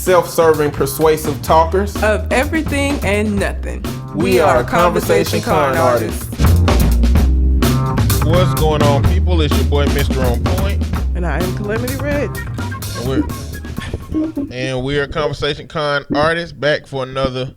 self-serving, persuasive talkers of everything and nothing. We are Conversation Con Artists. What's going on, people? It's your boy, Mr. On Point. And I am Calamity Red. And we're Conversation Con Artists, back for another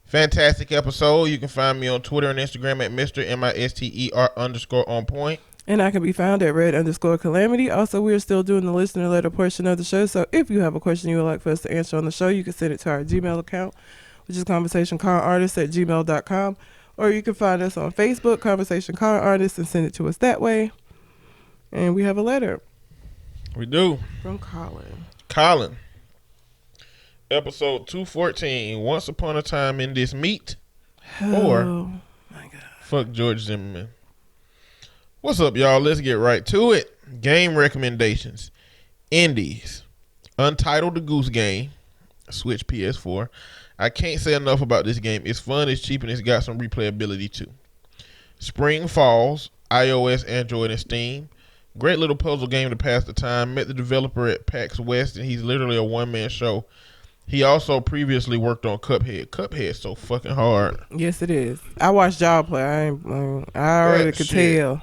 fantastic episode. You can find me on Twitter and Instagram at Mr. MISTER_on point. And I can be found at Red_Calamity. Also, we are still doing the listener letter portion of the show. So if you have a question you would like for us to answer on the show, you can send it to our Gmail account, which is conversationconartists@gmail.com. Or you can find us on Facebook, Conversation Con Artists, and send it to us that way. And we have a letter. We do. From Colin. Episode 214, Once Upon a Time in This Meat. Oh, Or my God. Fuck George Zimmerman. What's up, y'all? Let's get right to it. Game recommendations. Indies. Untitled The Goose Game. Switch PS4. I can't say enough about this game. It's fun, it's cheap, and it's got some replayability too. Spring Falls. iOS, Android, and Steam. Great little puzzle game to pass the time. Met the developer at PAX West, and he's literally a one-man show. He also previously worked on Cuphead. Cuphead's so fucking hard. Yes, it is. I watched y'all play. I already could tell.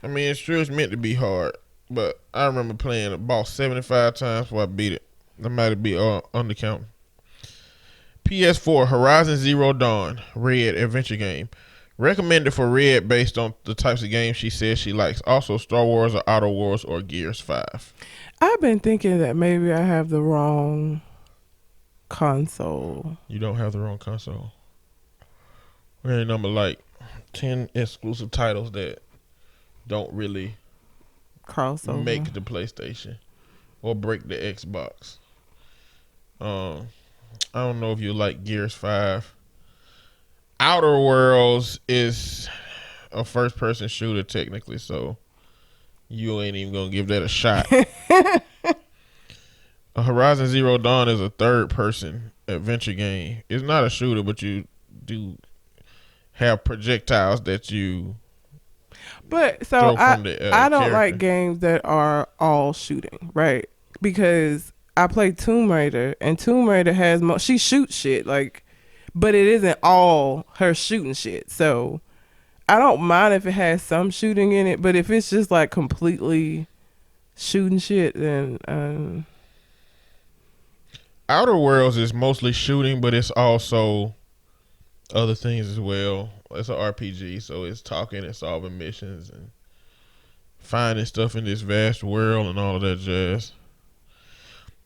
I mean, it's true it's meant to be hard, but I remember playing the boss 75 times before I beat it. That might be undercounting. PS4, Horizon Zero Dawn, Red adventure game. Recommended for Red based on the types of games she says she likes. Also, Star Wars or Outer Wars or Gears 5. I've been thinking that maybe I have the wrong console. You don't have the wrong console. We're in number like 10 exclusive titles that don't really Crossover. make the PlayStation or break the Xbox. I don't know if you like Gears 5. Outer Worlds is a first-person shooter technically, so you ain't even gonna give that a shot. Horizon Zero Dawn is a third-person adventure game. It's not a shooter, but you do have projectiles that you. But so I don't character. like games that are all shooting, right? Because I play Tomb Raider, and Tomb Raider has she shoots shit like, but it isn't all her shooting shit. So I don't mind if it has some shooting in it, but if it's just like completely shooting shit, then. Outer Worlds is mostly shooting, but it's also other things as well. It's an RPG, so it's talking and solving missions and finding stuff in this vast world and all of that jazz.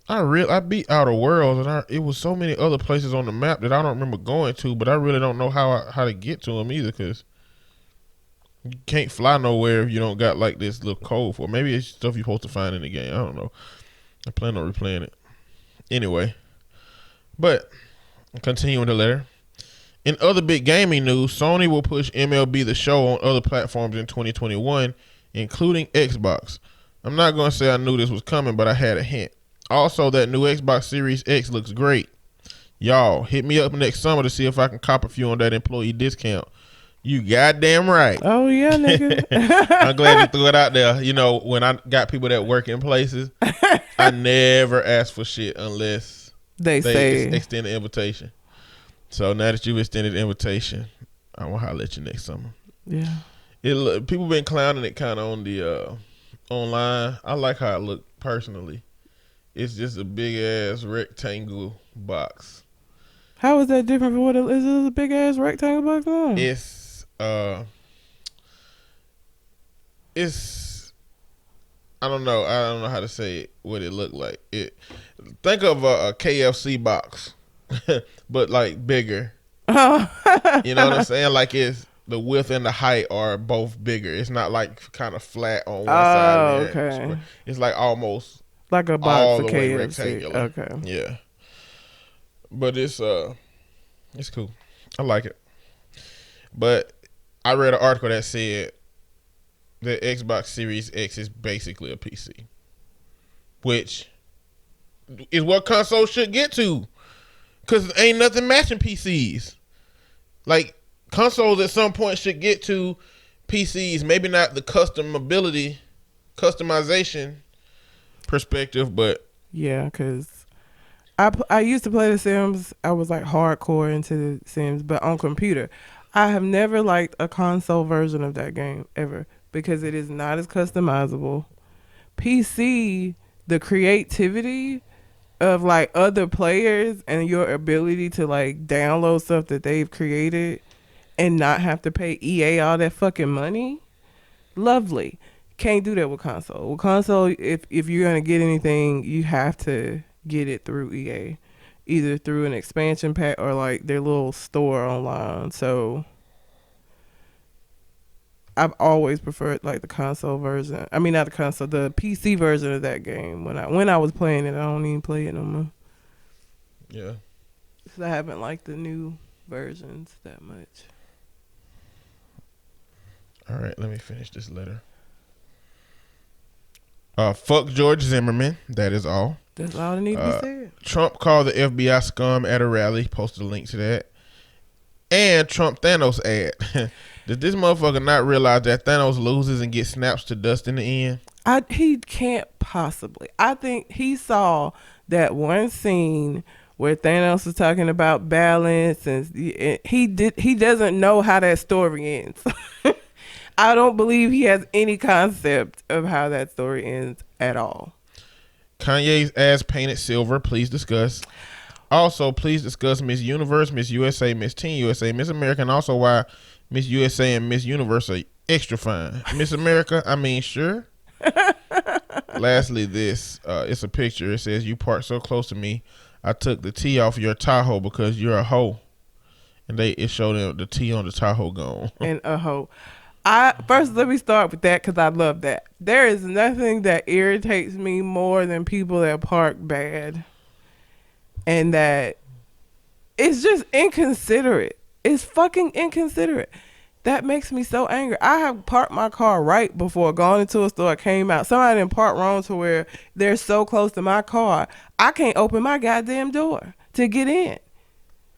I beat Outer Worlds, and it was so many other places on the map that I don't remember going to, but I really don't know how to get to them either, because you can't fly nowhere if you don't got like this little code for it. Maybe it's stuff you're supposed to find in the game. I don't know. I plan on replaying it. Anyway, but continuing the letter. In other big gaming news, Sony will push MLB The Show on other platforms in 2021, including Xbox. I'm not going to say I knew this was coming, but I had a hint. Also, that new Xbox Series X looks great. Y'all, hit me up next summer to see if I can cop a few on that employee discount. You goddamn right. Oh, yeah, nigga. I'm glad you threw it out there. You know, when I got people that work in places, I never ask for shit unless they say extend the invitation. So now that you've extended the invitation, I want to holler at you next summer. Yeah. People been clowning it kind of on the online. I like how it looked personally. It's just a big ass rectangle box. How is that different from what it is? It a big ass rectangle box now? It's I don't know how to say it, what it looked like. Think of a KFC box, but like bigger. You know what I'm saying? Like it's the width and the height are both bigger. It's not like kind of flat on one side. Oh, okay. It's like almost like a box all of the way KFC. rectangular. Okay. Yeah. But it's cool. I like it. But I read an article that said the Xbox Series X is basically a PC, which is what consoles should get to, because ain't nothing matching PCs. Like, consoles at some point should get to PCs, maybe not the customization perspective, but yeah, because I used to play The Sims. I was like hardcore into The Sims, but on computer. I have never liked a console version of that game ever because it is not as customizable. PC, the creativity of like other players and your ability to like download stuff that they've created and not have to pay EA all that fucking money. Lovely. Can't do that with console. With console, if you're gonna get anything, you have to get it through EA, either through an expansion pack or like their little store online. So I've always preferred like the console version. I mean, not the console, the PC version of that game. When I was playing it, I don't even play it no more. Yeah. So I haven't liked the new versions that much. All right, let me finish this letter. Fuck George Zimmerman. That is all. That's all that need to be said. Trump called the FBI scum at a rally. Posted a link to that. And Trump Thanos ad. Did this motherfucker not realize that Thanos loses and gets snaps to dust in the end? He can't possibly. I think he saw that one scene where Thanos was talking about balance, and he doesn't know how that story ends. I don't believe he has any concept of how that story ends at all. Kanye's ass painted silver. Please discuss. Also, please discuss Miss Universe, Miss USA, Miss Teen USA, Miss America, and also why Miss USA and Miss Universe are extra fine. Miss America, I mean, sure. Lastly, this, it's a picture. It says, you parked so close to me, I took the T off your Tahoe because you're a hoe. And it showed them the T on the Tahoe gone. And a hoe. First, let me start with that because I love that. There is nothing that irritates me more than people that park bad. And that it's just inconsiderate. It's fucking inconsiderate. That makes me so angry. I have parked my car right before going into a store, came out. Somebody didn't park wrong to where they're so close to my car, I can't open my goddamn door to get in.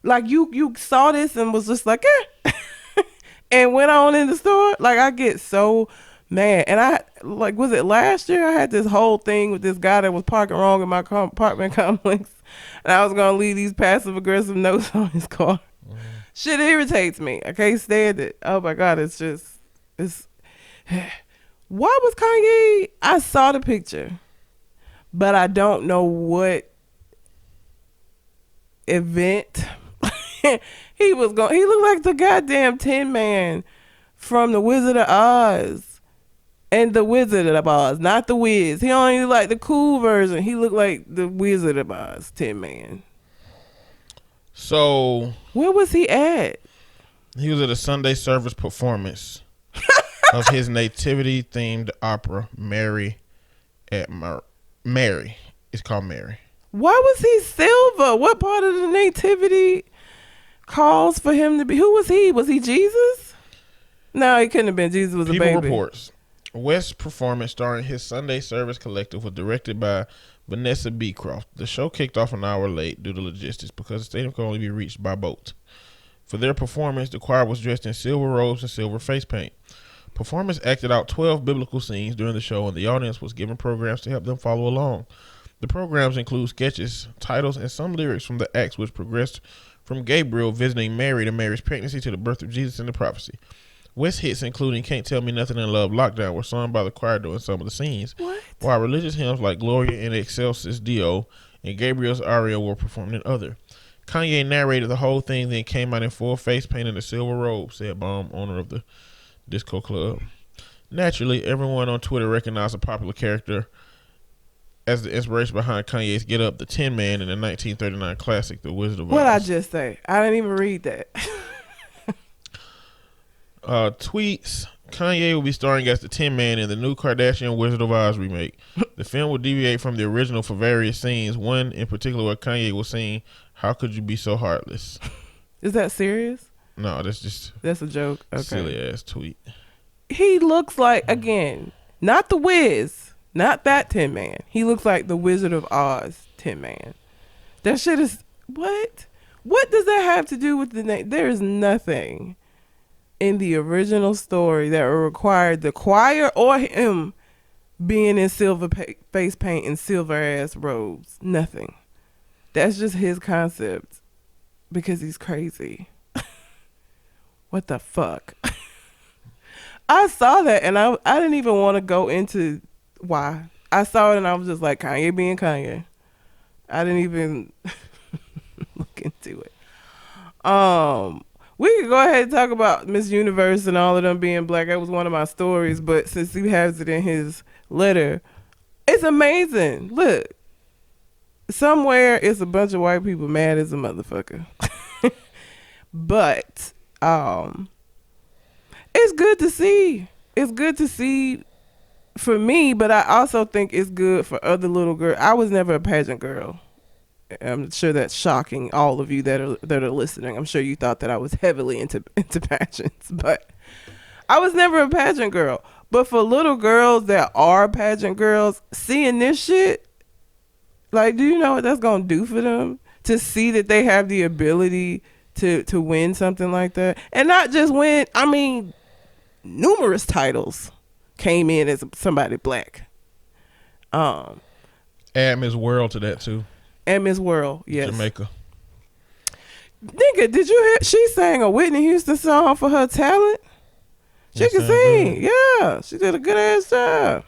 Like you saw this and was just like, eh. And went on in the store. Like I get so mad. And was it last year? I had this whole thing with this guy that was parking wrong in my apartment complex. And I was going to leave these passive aggressive notes on his car. Mm. Shit irritates me. I can't stand it. Oh my God. It's why was Kanye? I saw the picture, but I don't know what event he was going. He looked like the goddamn Tin Man from the Wizard of Oz. And the Wizard of Oz, not the Wiz. He only like the cool version. He looked like the Wizard of Oz, Tin Man. So where was he at? He was at a Sunday service performance of his nativity-themed opera, Mary. Mary. It's called Mary. Why was he silver? What part of the nativity calls for him to be? Who was he? Was he Jesus? No, he couldn't have been. Jesus was a baby. People reports. West's performance starring his Sunday Service Collective was directed by Vanessa Beecroft. The show kicked off an hour late due to logistics because the stadium could only be reached by boat. For their performance, the choir was dressed in silver robes and silver face paint. Performers acted out 12 biblical scenes during the show, and the audience was given programs to help them follow along. The programs include sketches, titles, and some lyrics from the acts, which progressed from Gabriel visiting Mary to Mary's pregnancy to the birth of Jesus and the prophecy. West hits, including Can't Tell Me Nothing and Love Lockdown, were sung by the choir during some of the scenes, while religious hymns like Gloria in Excelsis Deo and Gabriel's aria were performed in other. Kanye narrated the whole thing, then came out in full face paint and a silver robe, said Baum, owner of the disco club. Naturally, everyone on Twitter recognized a popular character as the inspiration behind Kanye's Get Up, the Tin Man in the 1939 classic, The Wizard of Oz. What'd I just say? I didn't even read that. Tweets. Kanye will be starring as the Tin Man in the new Kardashian Wizard of Oz remake. The film will deviate from the original for various scenes. One in particular where Kanye was saying, "How could you be so heartless?" Is that serious? No, that's a joke. Okay. Silly ass tweet. He looks like, again, not the Wiz, not that Tin Man. He looks like the Wizard of Oz Tin Man. That shit is what? What does that have to do with the name? There is nothing in the original story that required the choir or him being in silver face paint and silver ass robes. Nothing. That's just his concept because he's crazy. What the fuck? I saw that and I didn't even want to go into why. I saw it and I was just like, Kanye being Kanye. I didn't even look into it. We could go ahead and talk about Miss Universe and all of them being black. That was one of my stories, but since he has it in his letter, it's amazing. Look, somewhere it's a bunch of white people mad as a motherfucker. But it's good to see. It's good to see for me, but I also think it's good for other little girls. I was never a pageant girl. I'm sure that's shocking all of you that are listening. I'm sure you thought that I was heavily into pageants, but I was never a pageant girl. But for little girls that are pageant girls, seeing this shit, like, do you know what that's gonna do for them? To see that they have the ability to win something like that, and not just win. I mean, numerous titles came in as somebody black. Add Miss World to that too. And Miss World, yes. Jamaica. Nigga, did you hear? She sang a Whitney Houston song for her talent. She Yes, can I sing. did. Yeah, she did a good ass job.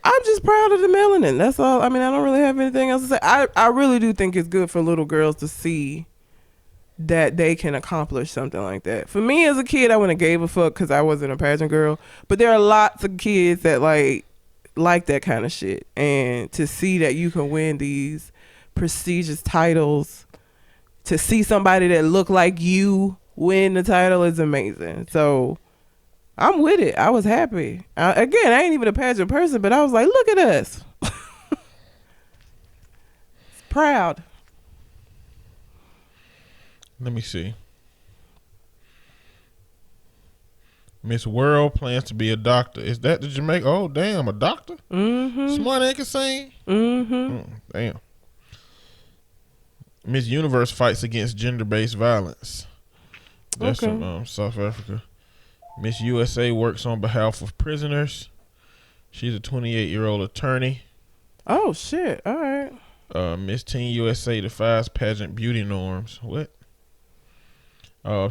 I'm just proud of the melanin. That's all. I mean, I don't really have anything else to say. I really do think it's good for little girls to see that they can accomplish something like that. For me as a kid, I wouldn't have gave a fuck because I wasn't a pageant girl. But there are lots of kids that like that kind of shit, and to see that you can win these prestigious titles, to see somebody that look like you win the title is amazing. So I'm with it. I was happy. Again, I ain't even a pageant person, but I was like, look at us. Proud. Let me see. Miss World plans to be a doctor. Is that the Jamaica? Oh, damn, a doctor? Mm-hmm. Smart ain't can sing? Mm-hmm. Damn. Miss Universe fights against gender-based violence. That's Okay. from South Africa. Miss USA works on behalf of prisoners. She's a 28-year-old attorney. Oh, shit. All right. Miss Teen USA defies pageant beauty norms. What?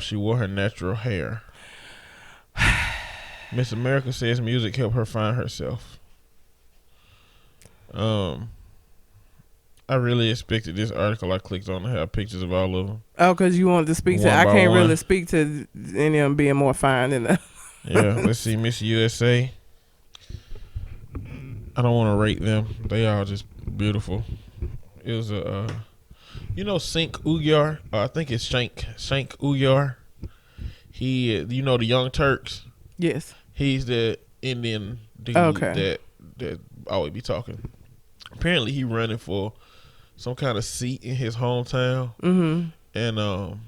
She wore her natural hair. Miss America says music helped her find herself. I really expected this article I clicked on to have pictures of all of them. Oh, because you wanted to speak to. One I by can't one. really speak to any of them being more fine than that. Yeah, let's see. Miss USA. I don't want to rate them. They are just beautiful. It was a, Sink Uyar. I think it's Shank Uyar. He, the Young Turks. Yes. He's the Indian dude Okay. that always be talking. Apparently, he running for some kind of seat in his hometown, and a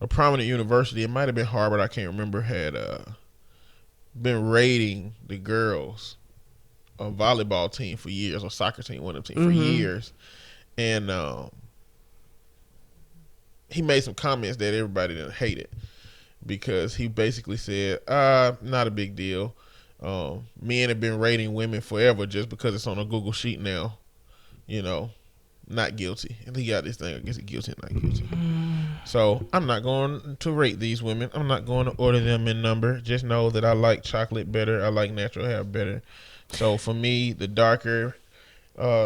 prominent university. It might have been Harvard. I can't remember. Had been raiding the girls' volleyball team for years, or soccer team, one of them teams for years, and he made some comments that everybody didn't hate it. Because he basically said, not a big deal. Men have been rating women forever just because it's on a Google sheet now. Not guilty. And he got this thing, I guess he's guilty and not guilty. So I'm not going to rate these women. I'm not going to order them in number. Just know that I like chocolate better. I like natural hair better. So for me, the darker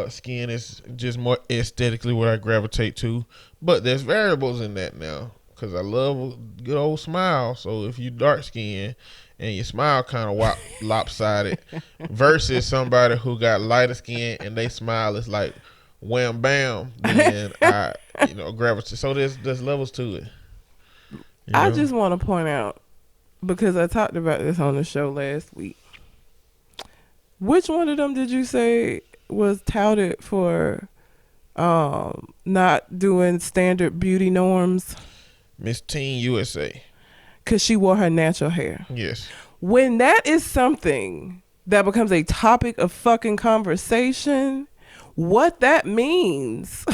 skin is just more aesthetically what I gravitate to. But there's variables in that now. Because I love a good old smile. So if you dark skinned and your smile kind of lopsided versus somebody who got lighter skin and they smile is like wham bam, then I gravitate. So there's levels to it. I just want to point out, because I talked about this on the show last week. Which one of them did you say was touted for not doing standard beauty norms? Miss Teen USA. Because she wore her natural hair. Yes. When that is something that becomes a topic of fucking conversation, what that means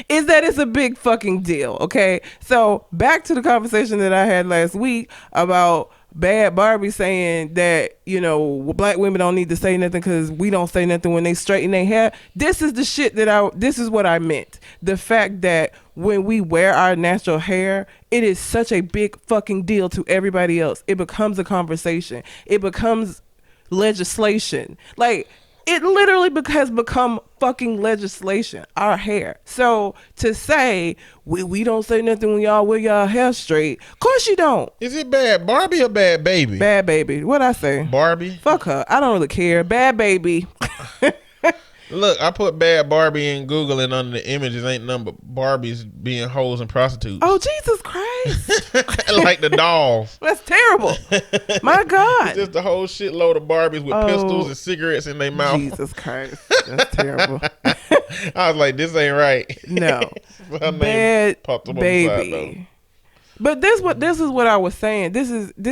is that it's a big fucking deal, okay? So back to the conversation that I had last week about Bad Barbie saying that, you know, black women don't need to say nothing because we don't say nothing when they straighten their hair. This is the shit this is what I meant. The fact that when we wear our natural hair, it is such a big fucking deal to everybody else. It becomes a conversation. It becomes legislation. Like, it literally has become fucking legislation, our hair. So to say we don't say nothing when y'all wear y'all hair straight, of course you don't. Is it Bad Barbie or Bad Baby? Bad Baby. What'd I say? Barbie. Fuck her. I don't really care. Bad Baby. Look, I put Bad Barbie in Google, and under the images ain't nothing but Barbies being hoes and prostitutes. Oh, Jesus Christ. Like the dolls. That's terrible. My God. It's just a whole shitload of Barbies with pistols and cigarettes in their mouth. Jesus Christ. That's terrible. I was like, this ain't right. No. Bad Baby. But this is what I was saying. This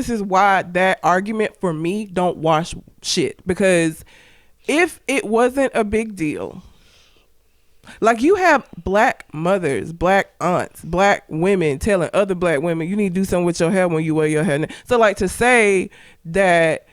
is why that argument for me don't wash shit. Because if it wasn't a big deal, like you have black mothers, black aunts, black women telling other black women, you need to do something with your hair when you wear your hair. So like to say that,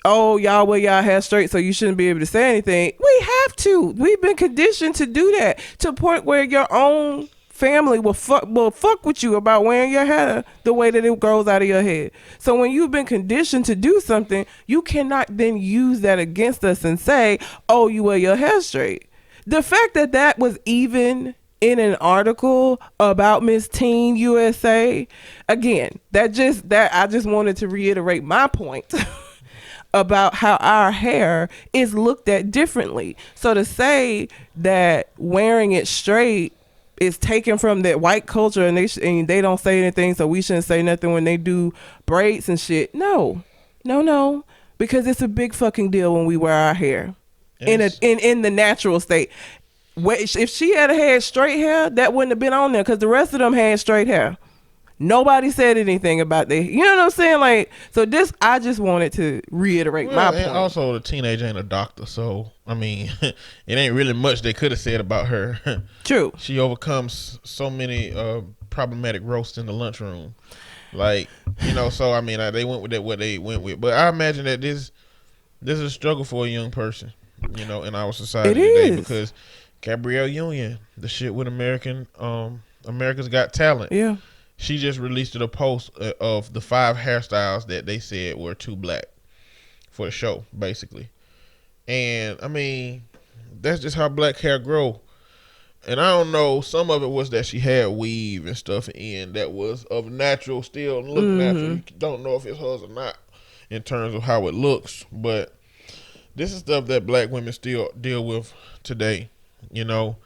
oh, y'all wear y'all hair straight so you shouldn't be able to say anything. We have to. We've been conditioned to do that to a point where your own family will fuck with you about wearing your hair the way that it grows out of your head. So when you've been conditioned to do something, you cannot then use that against us and say, oh, you wear your hair straight. The fact that that was even in an article about Miss Teen USA, again, I just wanted to reiterate my point about how our hair is looked at differently. So to say that wearing it straight is taken from that white culture and they don't say anything, so we shouldn't say nothing when they do braids and shit. No, because it's a big fucking deal when we wear our hair. Yes. in the natural state. If she had straight hair, that wouldn't have been on there because the rest of them had straight hair. Nobody said anything about that. You know what I'm saying? Like, so this, I just wanted to reiterate my point. And also, the teenager ain't a doctor, so I mean, it ain't really much they could have said about her. True. She overcomes so many problematic roasts in the lunchroom. Like, you know, so I mean, they went with that what they went with. But I imagine that this is a struggle for a young person, you know, in our society today, because Gabrielle Union, the shit with America's Got Talent. Yeah. She just released a post of the 5 hairstyles that they said were too black for the show, basically. And I mean, that's just how black hair grow. And I don't know, some of it was that she had weave and stuff in that was of natural, still look natural. You don't know if it's hers or not in terms of how it looks. But this is stuff that black women still deal with today, you know.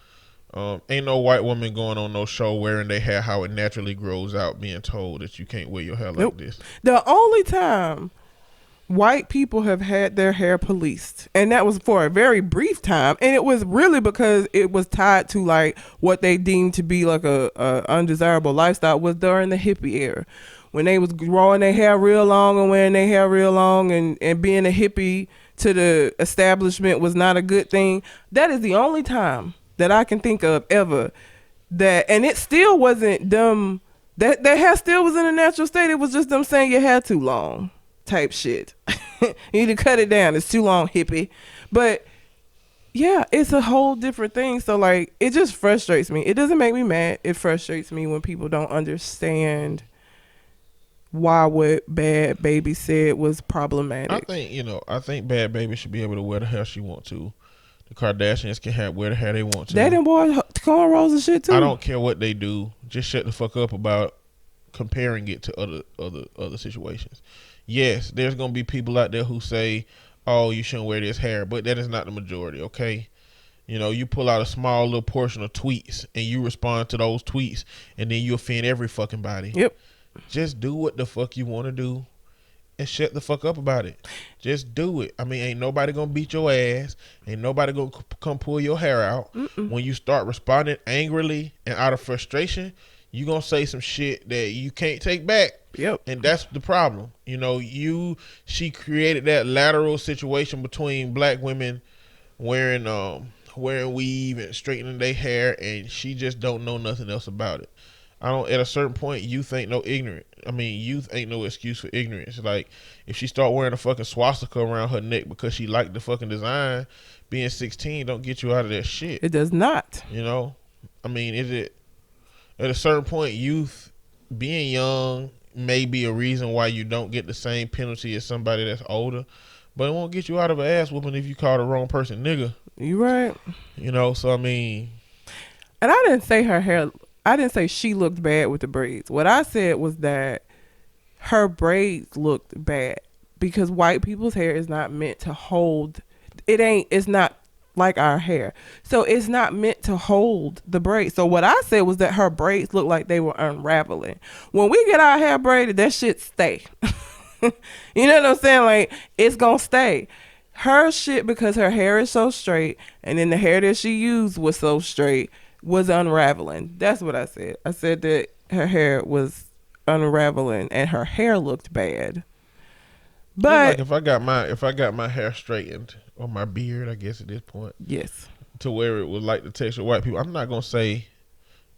Ain't no white woman going on no show wearing their hair how it naturally grows out, being told that you can't wear your hair like this. The only time white people have had their hair policed, and that was for a very brief time, and it was really because it was tied to like what they deemed to be like a undesirable lifestyle, was during the hippie era, when they was growing their hair real long and wearing their hair real long, and being a hippie to the establishment was not a good thing. That is the only time that I can think of ever that, and it still wasn't them, that hair still was in a natural state. It was just them saying your hair too long type shit. You need to cut it down. It's too long, hippie. But yeah, it's a whole different thing. So like, it just frustrates me. It doesn't make me mad. It frustrates me when people don't understand why what Bad Baby said was problematic. I think Bad Baby should be able to wear the hair she want to. The Kardashians can wear the hair they want to. They done wore cornrows and shit too. I don't care what they do. Just shut the fuck up about comparing it to other situations. Yes, there's gonna be people out there who say, "Oh, you shouldn't wear this hair," but that is not the majority. Okay, you know, you pull out a small little portion of tweets and you respond to those tweets, and then you offend every fucking body. Yep. Just do what the fuck you want to do. And shut the fuck up about it. Just do it. I mean, ain't nobody gonna beat your ass. Ain't nobody gonna come pull your hair out. When you start responding angrily and out of frustration, you gonna say some shit that you can't take back. Yep. And that's the problem. You know, she created that lateral situation between black women wearing weave and straightening their hair, and she just don't know nothing else about it. I don't. At a certain point, youth ain't no ignorant. I mean, youth ain't no excuse for ignorance. Like, if she start wearing a fucking swastika around her neck because she liked the fucking design, being 16 don't get you out of that shit. It does not. You know, I mean, is it at a certain point, youth being young may be a reason why you don't get the same penalty as somebody that's older, but it won't get you out of an ass whooping if you call the wrong person nigga. You right. You know, so I mean, and I didn't say her hair. I didn't say she looked bad with the braids. What I said was that her braids looked bad because white people's hair is not meant to hold. It's not like our hair. So it's not meant to hold the braids. So what I said was that her braids looked like they were unraveling. When we get our hair braided, that shit stay. You know what I'm saying? Like, it's going to stay. Her shit, because her hair is so straight, and then the hair that she used was so straight, was unraveling. That's what I said. I said that her hair was unraveling and her hair looked bad. But like if I got my hair straightened or my beard, I guess at this point, yes, to where it was like the texture of white people, I'm not gonna say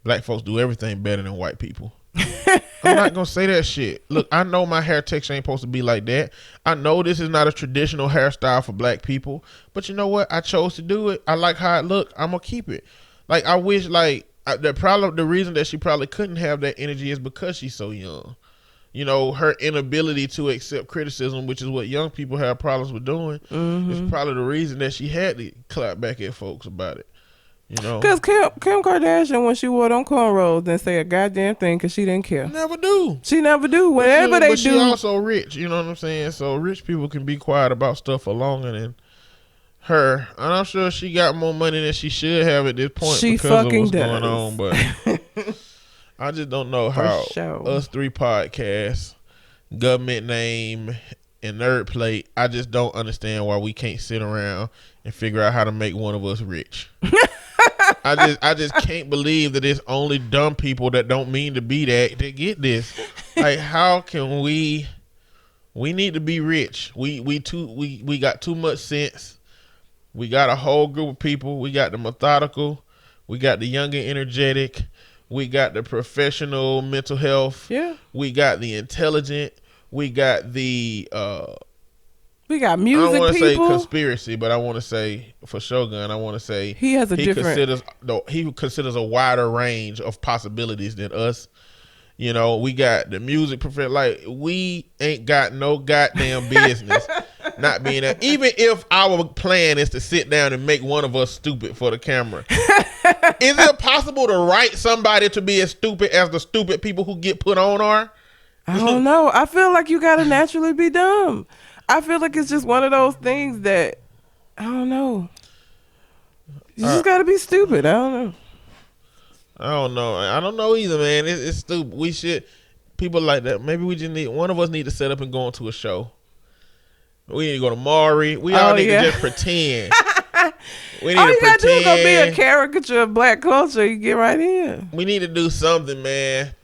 black folks do everything better than white people. I'm not gonna say that shit. Look, I know my hair texture ain't supposed to be like that. I know this is not a traditional hairstyle for black people, but you know what? I chose to do it. I like how it look. I'm gonna keep it. Like, I wish, the reason that she probably couldn't have that energy is because she's so young. You know, her inability to accept criticism, which is what young people have problems with doing, is probably the reason that she had to clap back at folks about it. You know? Because Kim Kardashian, when she wore them cornrows, didn't say a goddamn thing because she didn't care. Never do. She never do. Whenever they do. She also rich, you know what I'm saying? So rich people can be quiet about stuff for longer than her, and I'm sure she got more money than she should have at this point she because of what's does. going on. But I just don't know how us three podcasts, government name, and nerd plate. I just don't understand why we can't sit around and figure out how to make one of us rich. I just can't believe that it's only dumb people that don't mean to be that get this. Like, how can we? We need to be rich. We got too much sense. We got a whole group of people. We got the methodical. We got the young and energetic. We got the professional mental health. Yeah. We got the intelligent. We got the we got music. I don't want to say people. conspiracy, but I want to say for Shogun, I want to say he has he considers a wider range of possibilities than us. You know, we got the music professional. Like, we ain't got no goddamn business not being there. Even if our plan is to sit down and make one of us stupid for the camera, is it possible to write somebody to be as stupid as the stupid people who get put on are? I don't know. I feel like you gotta naturally be dumb. I feel like it's just one of those things that I don't know. You just gotta be stupid. I don't know. I don't know. I don't know either, man. It's stupid. We should, people like that. Maybe we just one of us need to set up and go into a show. We need to go to Maury. We all need to just pretend. We need all to you gotta do is pretend. go be a caricature of black culture. You get right in. We need to do something, man.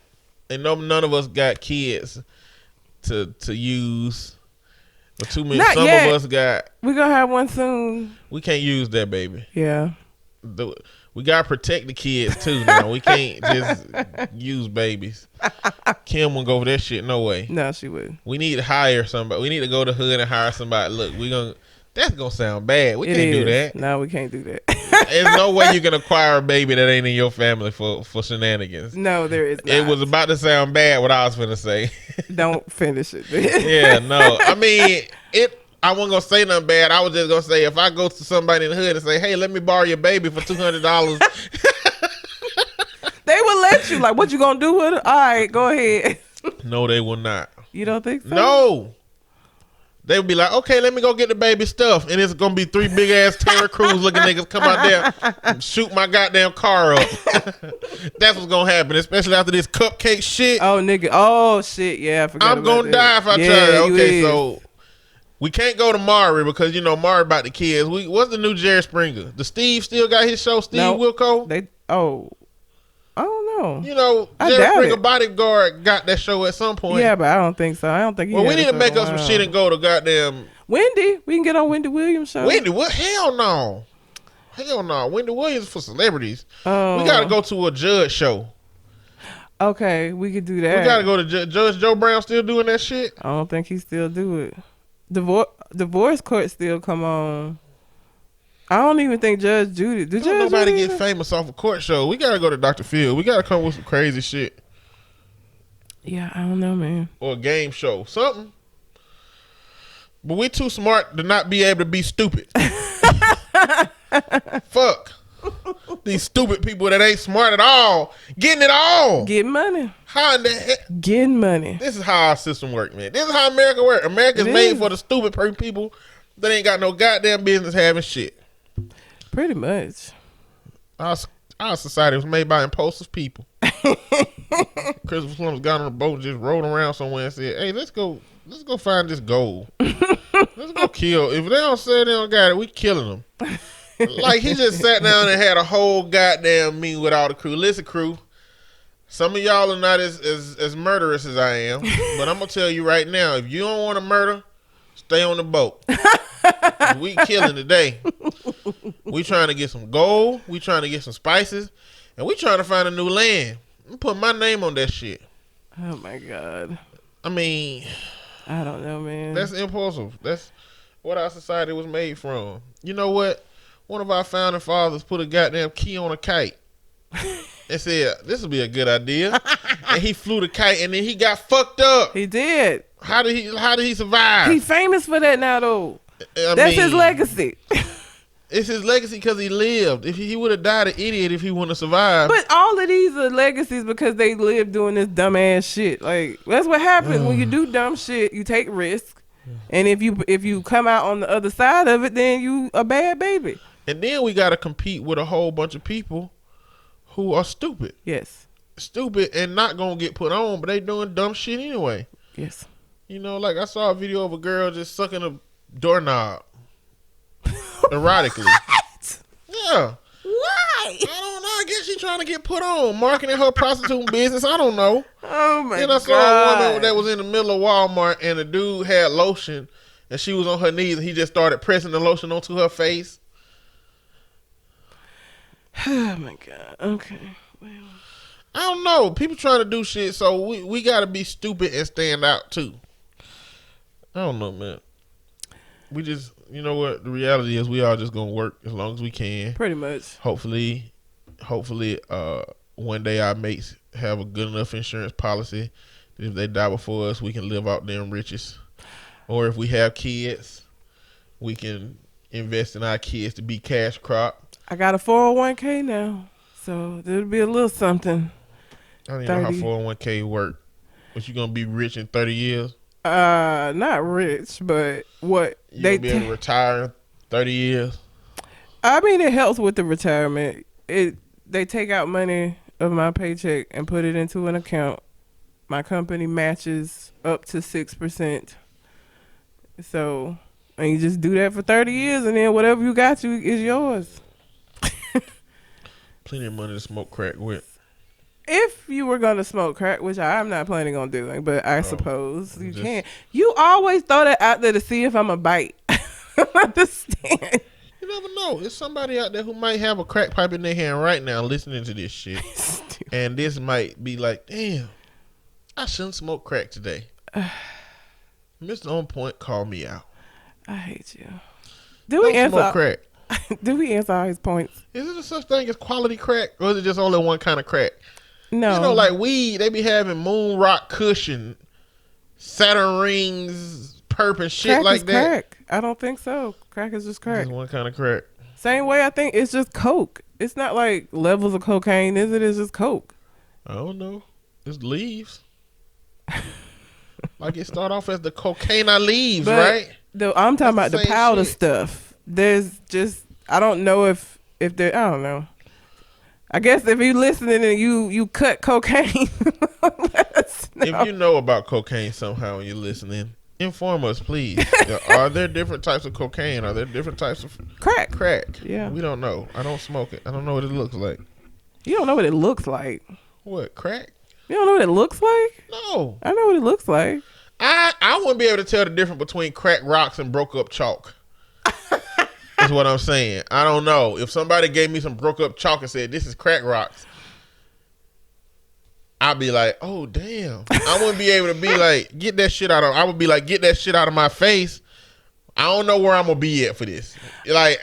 And none of us got kids to use. But too many. Some of us got. We're gonna have one soon. We can't use that, baby. Yeah. We gotta protect the kids too. Now we can't just use babies. Kim won't go for that shit. No way. No, she wouldn't. We need to hire somebody. We need to go to hood and hire somebody. Look, that's gonna sound bad. We can't do that. No, we can't do that. There's no way you can acquire a baby that ain't in your family for shenanigans. No, there is not. It was about to sound bad what I was finna say. Don't finish it. Yeah, no. I mean, I wasn't gonna say nothing bad. I was just gonna say, if I go to somebody in the hood and say, "Hey, let me borrow your baby for $200," they would let you. Like, what you gonna do with it? All right, go ahead. No, they will not. You don't think so? No. They would be like, "Okay, let me go get the baby stuff," and it's gonna be 3 big ass Terry Crews looking niggas come out there and shoot my goddamn car up. That's what's gonna happen, especially after this cupcake shit. Oh, nigga. Oh, shit. Yeah, I forgot. I'm gonna die if I try. Okay, so. We can't go to Maury because, you know, Maury about the kids. What's the new Jerry Springer? The Steve still got his show, Steve Wilco? I don't know. You know, Jerry Springer Bodyguard got that show at some point. Yeah, but I don't think so. I don't think he we need to make up some shit and go to goddamn... Wendy. We can get on Wendy Williams' show. Wendy? What? Hell no. Hell no. Wendy Williams for celebrities. We got to go to a judge show. Okay, we could do that. We gotta go to Judge Joe Brown still doing that shit. I don't think he still do it. Divorce court still come on. I don't even think Judge Judy. Did Don't Judge nobody Judy get famous off a court show. We gotta go to Dr. Phil. We gotta come with some crazy shit Yeah, I don't know, man. or a game show, something. But we too smart to not be able to be stupid. Fuck. These stupid people that ain't smart at all, getting it all. Getting money. How in the heck? Getting money. This is how our system works, man. This is how America works. America's It made is. for the stupid people that ain't got no goddamn business having shit. Pretty much. Our society was made by impulsive people. Christopher Columbus got on a boat and just rode around somewhere and said, "Hey, let's go find this gold. Let's go kill. If they don't say they don't got it, we killing them." Like he just sat down and had a whole goddamn meeting with all the crew. Listen, crew, some of y'all are not as murderous as I am, but I'm gonna tell you right now, if you don't want to murder, stay on the boat. We killing today. We trying to get some gold. We trying to get some spices, and we trying to find a new land. I'm putting my name on that shit. Oh my God. I mean, I don't know, man. that's impulsive. That's what our society was made from. You know what? One of our founding fathers put a goddamn key on a kite and said, "This will be a good idea." And he flew the kite, and then he got fucked up. He did. How did he survive? He's famous for that now, though. I That's mean, his legacy. It's his legacy because he lived. If he would have died an idiot if he wouldn't have survived. But all of these are legacies because they live doing this dumb ass shit. Like that's what happens when you do dumb shit. You take risks, and if you come out on the other side of it, then you a bad baby. And then we got to compete with a whole bunch of people who are stupid. Yes. Stupid and not going to get put on, but they doing dumb shit anyway. Yes. You know, like I saw a video of a girl just sucking a doorknob erotically. What? Yeah. Why? I don't know. I guess she's trying to get put on, marketing her prostitute business. I don't know. Oh my Then I saw a woman that was in the middle of Walmart and the dude had lotion and she was on her knees and he just started pressing the lotion onto her face. Oh my God. Okay. Well. I don't know. People trying to do shit, so we got to be stupid and stand out too. I don't know, man. We just, you know what? The reality is we all just going to work as long as we can. Pretty much. Hopefully, one day our mates have a good enough insurance policy that if they die before us, we can live out them riches. Or if we have kids, we can invest in our kids to be cash crop. I got a 401k now, so there'll be a little something. I don't even know how 401k work. But you gonna be rich in 30 years? Not rich, but what You gonna be able to retire in 30 years? I mean, it helps with the retirement. They take out money of my paycheck and put it into an account. My company matches up to 6%. So, and you just do that for 30 years, and then whatever you got is yours. Plenty of money to smoke crack with. If you were going to smoke crack, which I'm not planning on doing, but I suppose you can. You always throw that out there to see if I'm a bite. I don't understand. You never know. There's somebody out there who might have a crack pipe in their hand right now listening to this shit. And this might be like, damn, I shouldn't smoke crack today. Mr. On Point, call me out. I hate you. Did we answer smoke crack. Did we answer all his points? Is there such thing as quality crack, or is it just only one kind of crack? No. You know, like weed, they be having Moon Rock Cushion, Saturn Rings, Perp, and shit crack like is that. Crack. I don't think so. Crack is just crack. There's one kind of crack. Same way I think it's just coke. It's not like levels of cocaine, is it? It's just coke. I don't know. It's leaves. Like it start off as the cocaine leaves, But right? I'm talking about That's the the same powder shit. stuff. There's just I don't know if there I don't know. I guess if you listening and you cut cocaine, let us know. If you know about cocaine somehow and you're listening, inform us, please. Are there different types of cocaine? Are there different types of crack. Yeah. We don't know. I don't smoke it. I don't know what it looks like. You don't know what it looks like. What, crack? You don't know what it looks like? No. I know what it looks like. I wouldn't be able to tell the difference between crack rocks and broke up chalk. Is what I'm saying. I don't know. If somebody gave me some broke up chalk and said, this is crack rocks, I'd be like, oh damn. I wouldn't be able to be like, get that shit out of. I would be like, get that shit out of my face. I don't know where I'm gonna be at for this. Like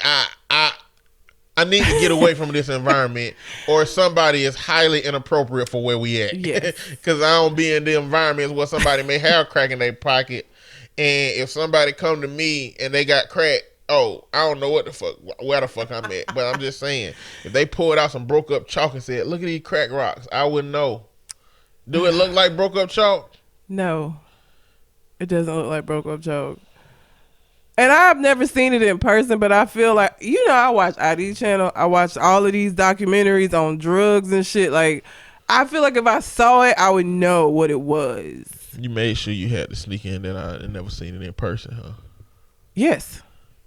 I need to get away from this environment, or somebody is highly inappropriate for where we at. Yes. Because I don't be in the environments where somebody may have crack in their pocket, and if somebody come to me and they got crack, oh, I don't know where the fuck I'm at. But I'm just saying, if they pulled out some broke up chalk and said, "Look at these crack rocks," I wouldn't know. Do it look like broke up chalk? No, it doesn't look like broke up chalk. And I've never seen it in person, but I feel like, I watch ID channel. I watch all of these documentaries on drugs and shit. Like, I feel like if I saw it, I would know what it was. You made sure you had to sneak in that I had never seen it in person, huh? Yes.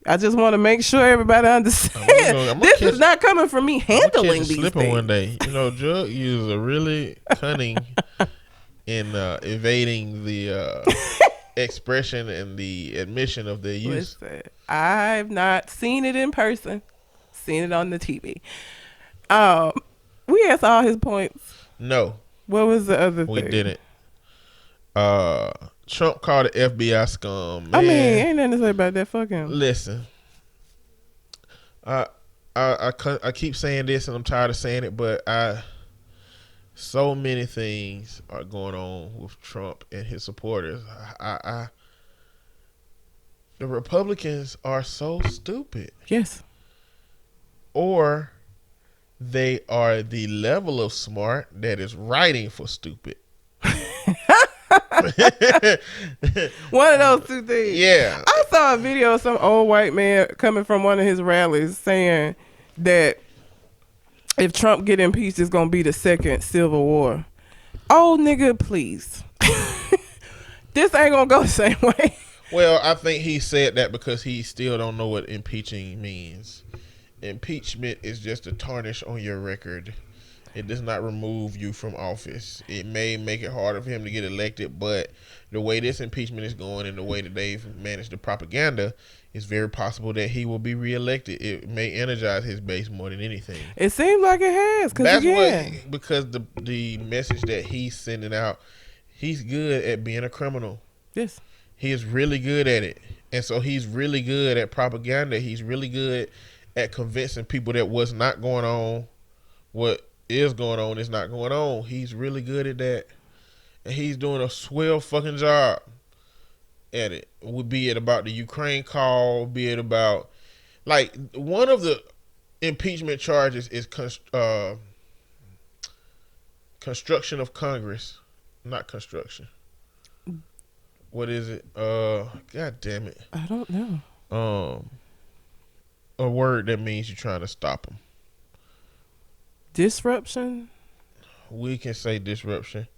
I just want to make sure everybody understands. This is not coming from me handling these things. One day. Drug users are really cunning in evading the expression and the admission of their use. Listen, I've not seen it in person. Seen it on the TV. We asked all his points. No. What was the other thing? We didn't. Trump called the FBI scum. Man. I mean, ain't nothing to say about that. Fuck him. Listen, I keep saying this and I'm tired of saying it, but so many things are going on with Trump and his supporters. The Republicans are so stupid. Yes. Or they are the level of smart that is writing for stupid. One of those two things. Yeah. I saw a video of some old white man coming from one of his rallies saying that if Trump get impeached, it's going to be the second Civil War. Oh, nigga, please. This ain't going to go the same way. Well, I think he said that because he still don't know what impeaching means. Impeachment is just a tarnish on your record. It does not remove you from office. It may make it harder for him to get elected, but the way this impeachment is going and the way that they've managed the propaganda, it's very possible that he will be reelected. It may energize his base more than anything. It seems like it has. Because the message that he's sending out, he's good at being a criminal. Yes. He is really good at it. And so he's really good at propaganda. He's really good at convincing people that what's not going on, what is going on is not going on. He's really good at that. And he's doing a swell fucking job at it. Be it about the Ukraine call, be it about, like, one of the impeachment charges is construction of Congress. Not construction. What is it? God damn it. I don't know. A word that means you're trying to stop them. Disruption? We can say disruption.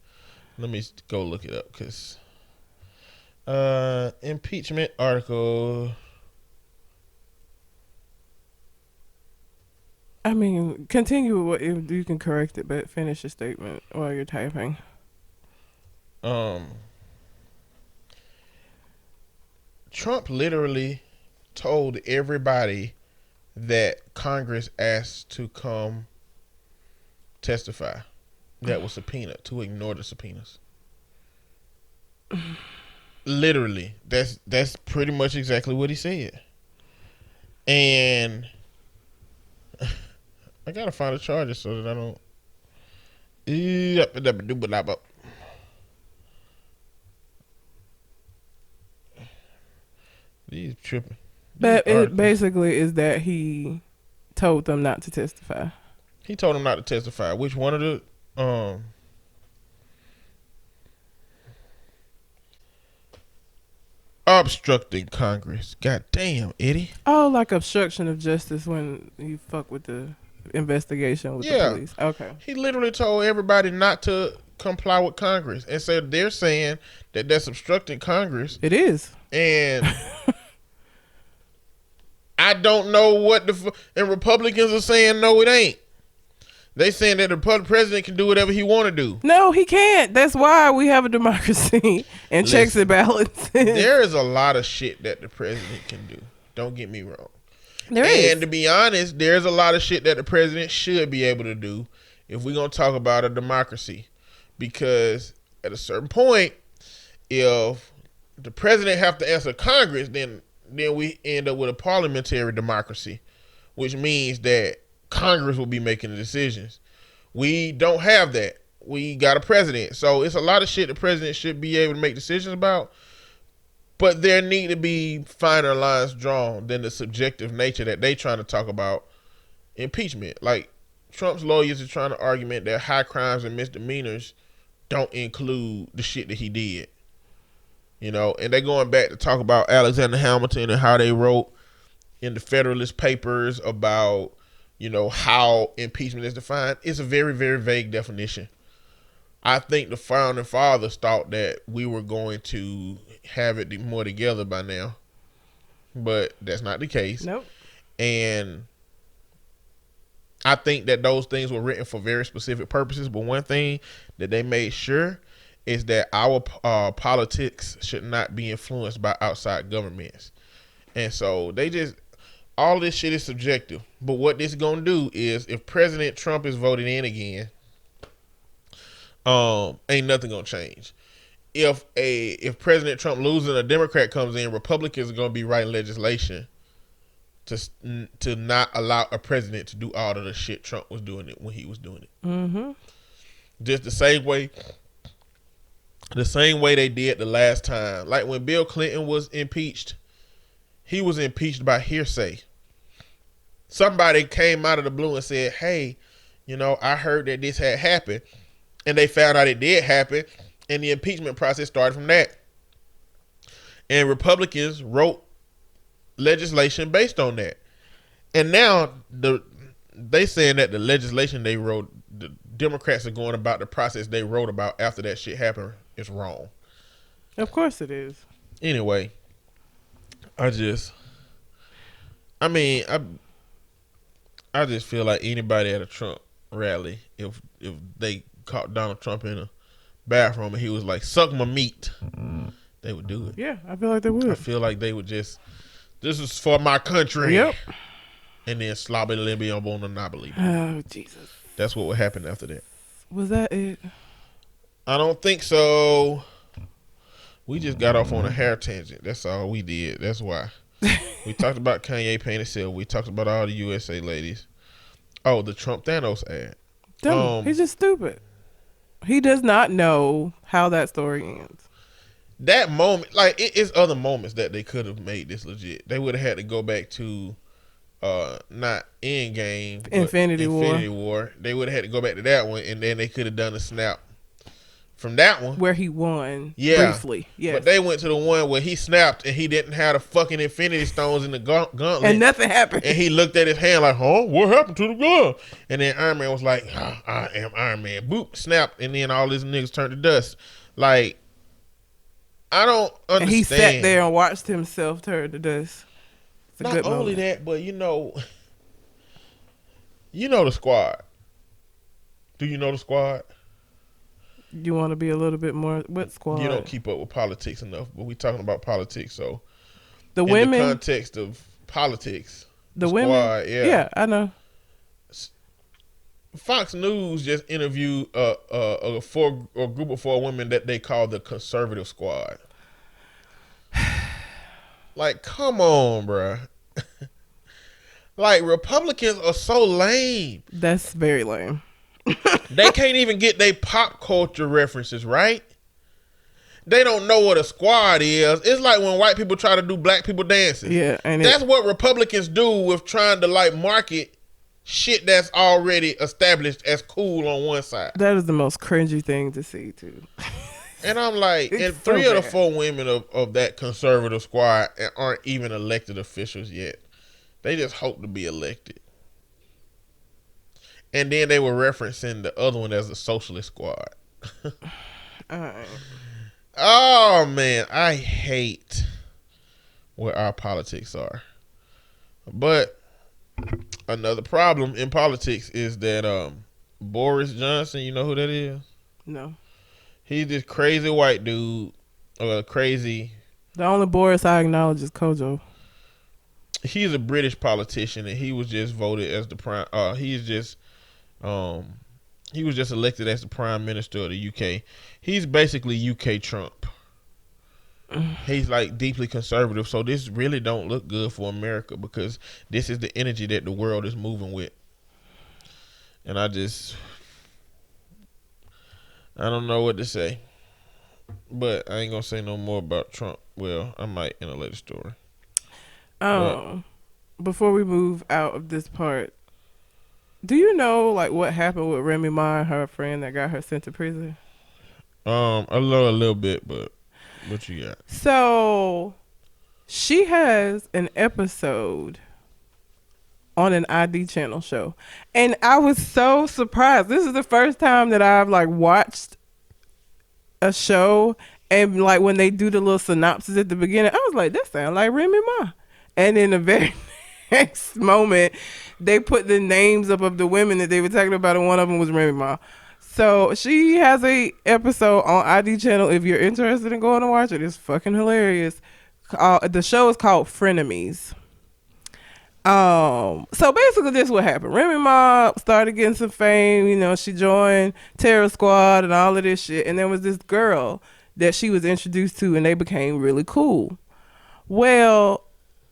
Let me go look it up, because impeachment article. I mean, continue what you can correct it, but finish your statement while you're typing. Trump literally told everybody that Congress asked to come testify that was subpoenaed to ignore the subpoenas. Literally, that's pretty much exactly what he said. And I gotta find the charges so that I don't. These tripping. But it basically is that he told them not to testify. He told them not to testify. Which one of the obstructing Congress? God damn, Eddie. Oh, like obstruction of justice when you fuck with the investigation with the police. Okay. He literally told everybody not to comply with Congress, and so they're saying that that's obstructing Congress. It is. And I don't know what and Republicans are saying no, it ain't. They saying that the president can do whatever he want to do. No, he can't. That's why we have a democracy and checks and balances. There is a lot of shit that the president can do. Don't get me wrong. There is. And to be honest, there's a lot of shit that the president should be able to do if we're going to talk about a democracy. because at a certain point, if the president have to answer Congress, then we end up with a parliamentary democracy, which means that Congress will be making the decisions. We don't have that. We got a president. So it's a lot of shit the president should be able to make decisions about, but there need to be finer lines drawn than the subjective nature that they trying to talk about impeachment. Like, Trump's lawyers are trying to argument that high crimes and misdemeanors don't include the shit that he did. You know, and they going back to talk about Alexander Hamilton and how they wrote in the Federalist Papers about, you know, how impeachment is defined. It's a very, very vague definition. I think the founding fathers thought that we were going to have it more together by now, but that's not the case. Nope. And I think that those things were written for very specific purposes, but one thing that they made sure is that our politics should not be influenced by outside governments. And so they just, all this shit is subjective. But what this is going to do is, if President Trump is voted in again, ain't nothing going to change. If President Trump loses and a Democrat comes in, Republicans are going to be writing legislation to not allow a president to do all of the shit Trump was doing it when he was doing it. Mm-hmm. Just the same way they did the last time. Like when Bill Clinton was impeached, he was impeached by hearsay. Somebody came out of the blue and said, hey, you know, I heard that this had happened. And they found out it did happen. And the impeachment process started from that. And Republicans wrote legislation based on that. And now they saying that the legislation they wrote, the Democrats are going about the process they wrote about after that shit happened is wrong. Of course it is. Anyway, I just feel like anybody at a Trump rally, if they caught Donald Trump in a bathroom and he was like, suck my meat, they would do it. Yeah, I feel like they would. I feel like they would just, this is for my country. Yep. And then slobber the Libby on bone and not believe it. Oh, Jesus. That's what would happen after that. Was that it? I don't think so. We just got off on a hair tangent. That's all we did. That's why. We talked about Kanye painted silver. We talked about all the USA ladies. Oh, the Trump Thanos ad. Dumb. He's just stupid. He does not know how that story ends. That moment, like, it's other moments that they could have made this legit. They would have had to go back to not Endgame, Infinity War. They would have had to go back to that one, and then they could have done a snap from that one where he won. Yeah, briefly. Yes. But they went to the one where he snapped and he didn't have the fucking Infinity Stones in the gauntlet, and nothing happened. And he looked at his hand like, "Huh? What happened to the gun?" And then Iron Man was like, "I am Iron Man." Boop, snapped, and then all these niggas turned to dust. Like, I don't understand. And he sat there and watched himself turn to dust. Not only that, but you know the Squad. Do you know the Squad? You want to be a little bit more, what Squad? You don't keep up with politics enough, but we talking about politics, so the in women, the context of politics, the women, Squad, yeah, I know. Fox News just interviewed a group of 4 women that they call the Conservative Squad. Like, come on, bruh. Like, Republicans are so lame. That's very lame. They can't even get their pop culture references right. They don't know what a squad is. It's like when white people try to do black people dances. Yeah, and that's what Republicans do with trying to like market shit that's already established as cool on one side. That is the most cringy thing to see too. And I'm like, and so 3 of the bad. 4 women of that Conservative Squad aren't even elected officials yet. They just hope to be elected. And then they were referencing the other one as the Socialist Squad. Oh, man. I hate where our politics are. But another problem in politics is that Boris Johnson, you know who that is? No. He's this crazy white dude. Crazy. The only Boris I acknowledge is Kojo. He's a British politician, and he was just voted as the prime. He's just He was just elected as the Prime Minister of the UK. He's basically UK Trump. He's like deeply conservative, so this really don't look good for America because this is the energy that the world is moving with. And I don't know what to say. But I ain't gonna say no more about Trump. Well, I might in a later story. Before we move out of this part, do you know like what happened with Remy Ma and her friend that got her sent to prison? A little bit, but what you got? So she has an episode on an ID channel show, and I was so surprised. This is the first time that I've like watched a show, and like when they do the little synopsis at the beginning, I was like, that sounds like Remy Ma. And in the very next moment, they put the names up of the women that they were talking about, and one of them was Remy Ma. So she has a episode on ID channel. If you're interested in going to watch it, it's fucking hilarious. The show is called Frenemies. So basically this is what happened. Remy Ma started getting some fame, you know, she joined Terror Squad and all of this shit, and there was this girl that she was introduced to, and they became really cool. Well,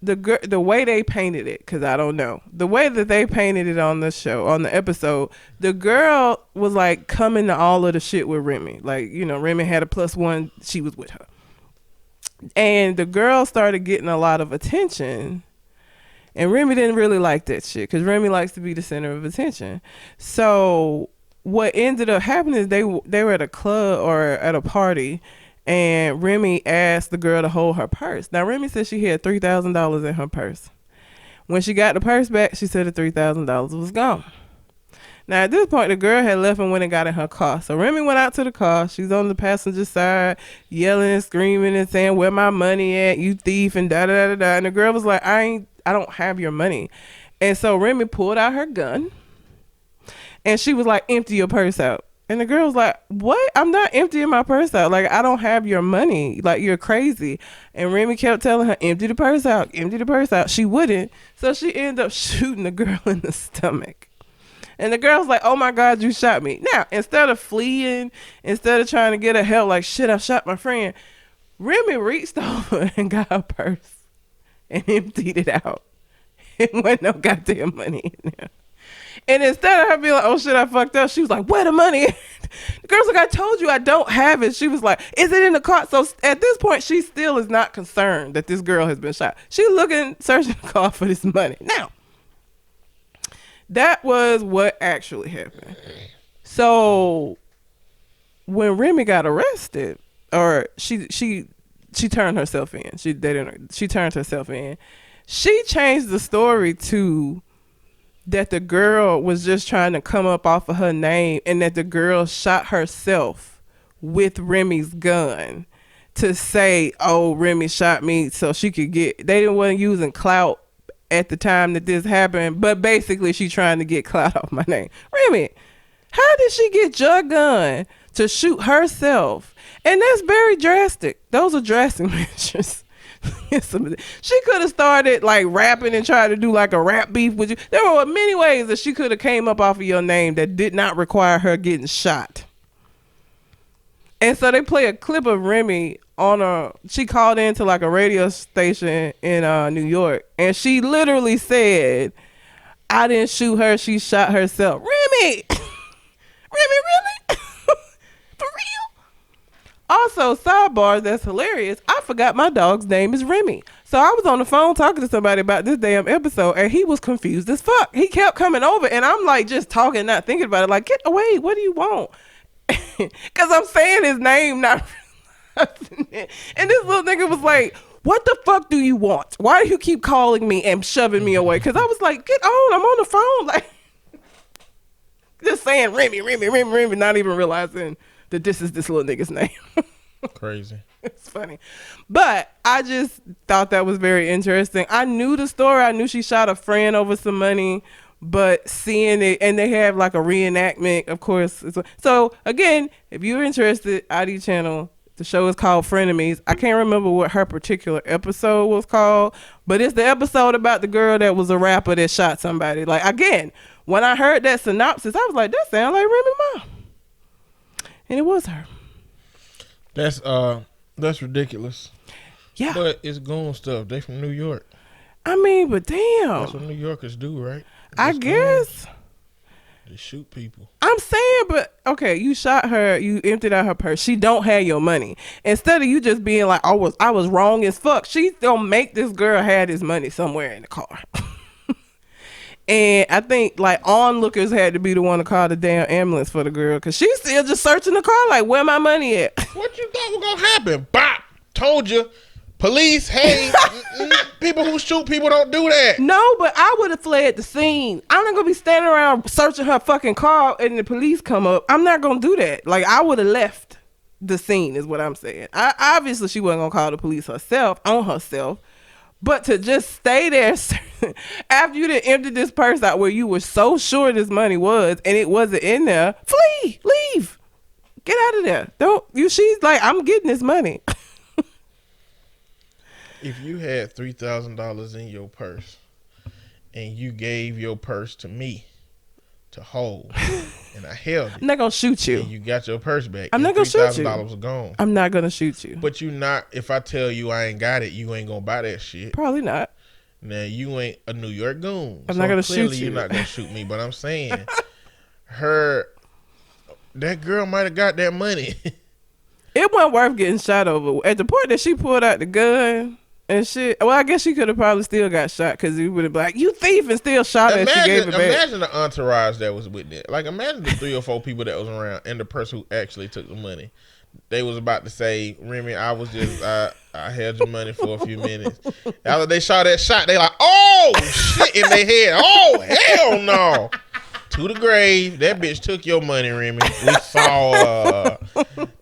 the way they painted it, because I don't know, the way that they painted it on the show, on the episode, the girl was like coming to all of the shit with Remy. Like, you know, Remy had a +1, she was with her. And the girl started getting a lot of attention. And Remy didn't really like that shit because Remy likes to be the center of attention. So what ended up happening is they were at a club or at a party, and Remy asked the girl to hold her purse. Now, Remy said she had $3,000 in her purse. When she got the purse back, she said the $3,000 was gone. Now, at this point, the girl had left and went and got in her car. So Remy went out to the car. She's on the passenger side, yelling and screaming and saying, "Where my money at, you thief," and da-da-da-da-da. And the girl was like, I don't have your money. And so Remy pulled out her gun, and she was like, "Empty your purse out." And the girl was like, "What? I'm not emptying my purse out. Like, I don't have your money. Like, you're crazy." And Remy kept telling her, "Empty the purse out, empty the purse out." She wouldn't. So she ended up shooting the girl in the stomach. And the girl's like, "Oh my God, you shot me." Now, instead of fleeing, instead of trying to get her help, like, shit, I shot my friend, Remy reached over and got her purse and emptied it out. It wasn't no goddamn money in there. And instead of her being like, "Oh shit, I fucked up," she was like, "Where the money?" The girl's like, "I told you I don't have it." She was like, "Is it in the car?" So at this point, she still is not concerned that this girl has been shot. She's looking, searching the car for this money. Now, that was what actually happened. So when Remy got arrested, or she turned herself in. She turned herself in. She changed the story to that the girl was just trying to come up off of her name, and that the girl shot herself with Remy's gun to say, "Oh, Remy shot me," so she could get. They wasn't using clout at the time that this happened, but basically she trying to get clout off my name. Remy, how did she get your gun to shoot herself? And that's very drastic. Those are drastic measures. She could have started like rapping and tried to do like a rap beef with you. There were many ways that she could have came up off of your name that did not require her getting shot. And so they play a clip of Remy she called into like a radio station in New York, and she literally said, "I didn't shoot her, she shot herself." Remy! Remy, really? For real? Also, sidebar, that's hilarious. I forgot my dog's name is Remy. So I was on the phone talking to somebody about this damn episode, and he was confused as fuck. He kept coming over, and I'm like just talking, not thinking about it. Like, get away. What do you want? Because I'm saying his name, not realizing it. And this little nigga was like, "What the fuck do you want? Why do you keep calling me and shoving me away?" Because I was like, get on. I'm on the phone. Like, just saying Remy, not even realizing that this is this little nigga's name. Crazy. It's funny. But I just thought that was very interesting. I knew the story. I knew she shot a friend over some money, but seeing it, and they have like a reenactment, of course. So again, if you're interested, ID channel, the show is called Frenemies. I can't remember what her particular episode was called, but it's the episode about the girl that was a rapper that shot somebody. Like, again, when I heard that synopsis, I was like, that sounds like Remy Ma. And it was her. That's ridiculous. Yeah. But it's goon stuff. They from New York. I mean, but damn. That's what New Yorkers do, right? I guess. They shoot people. I'm saying, but okay, you shot her, you emptied out her purse. She don't have your money. Instead of you just being like, I was wrong as fuck, she's gonna make this girl have this money somewhere in the car. And I think like onlookers had to be the one to call the damn ambulance for the girl, because she's still just searching the car like, where my money at? What you thought was gonna happen? Bop! Told you. Police, hey, people who shoot people don't do that. No, but I would have fled the scene. I'm not gonna be standing around searching her fucking car and the police come up. I'm not gonna do that. Like, I would have left the scene is what I'm saying. Obviously she wasn't gonna call the police on herself. But to just stay there after you done emptied this purse out where you were so sure this money was and it wasn't in there, flee, leave, get out of there. She's like, I'm getting this money. If you had $3,000 in your purse and you gave your purse to me to hold and I held it, I'm not gonna shoot you. And you got your purse back. I'm not gonna shoot you. $3,000 was gone. I'm not gonna shoot you. But if I tell you I ain't got it, you ain't gonna buy that shit. Probably not. Now you ain't a New York goon. I'm not gonna shoot you. You're not gonna shoot me, but I'm saying that girl might have got that money. It wasn't worth getting shot over. At the point that she pulled out the gun and shit, well, I guess she could have probably still got shot, because he would have been like, you thief, and still shot her and she gave it back. Imagine the entourage that was with it. Like, imagine the 3 or 4 people that was around and the person who actually took the money. They was about to say, Remy, I held your money for a few minutes. After they saw that shot, they like, oh, shit, in their head. Oh, hell no. To the grave. That bitch took your money, Remy. We saw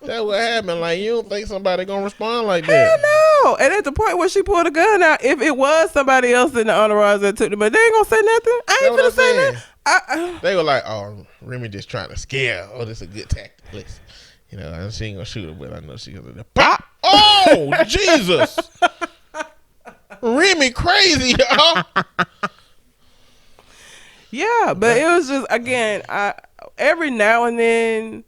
that what happened. Like, you don't think somebody gonna respond like that? Hell no. And at the point where she pulled a gun out, if it was somebody else in the entourage that took the money, they ain't gonna say nothing. I ain't gonna say nothing. They were like, oh, Remy just trying to scare her. Oh, this is a good tactic. Listen, you know, she ain't gonna shoot her, but I know she gonna pop. Oh, Jesus. Remy crazy, y'all. Yeah, but it was just, again, every now and then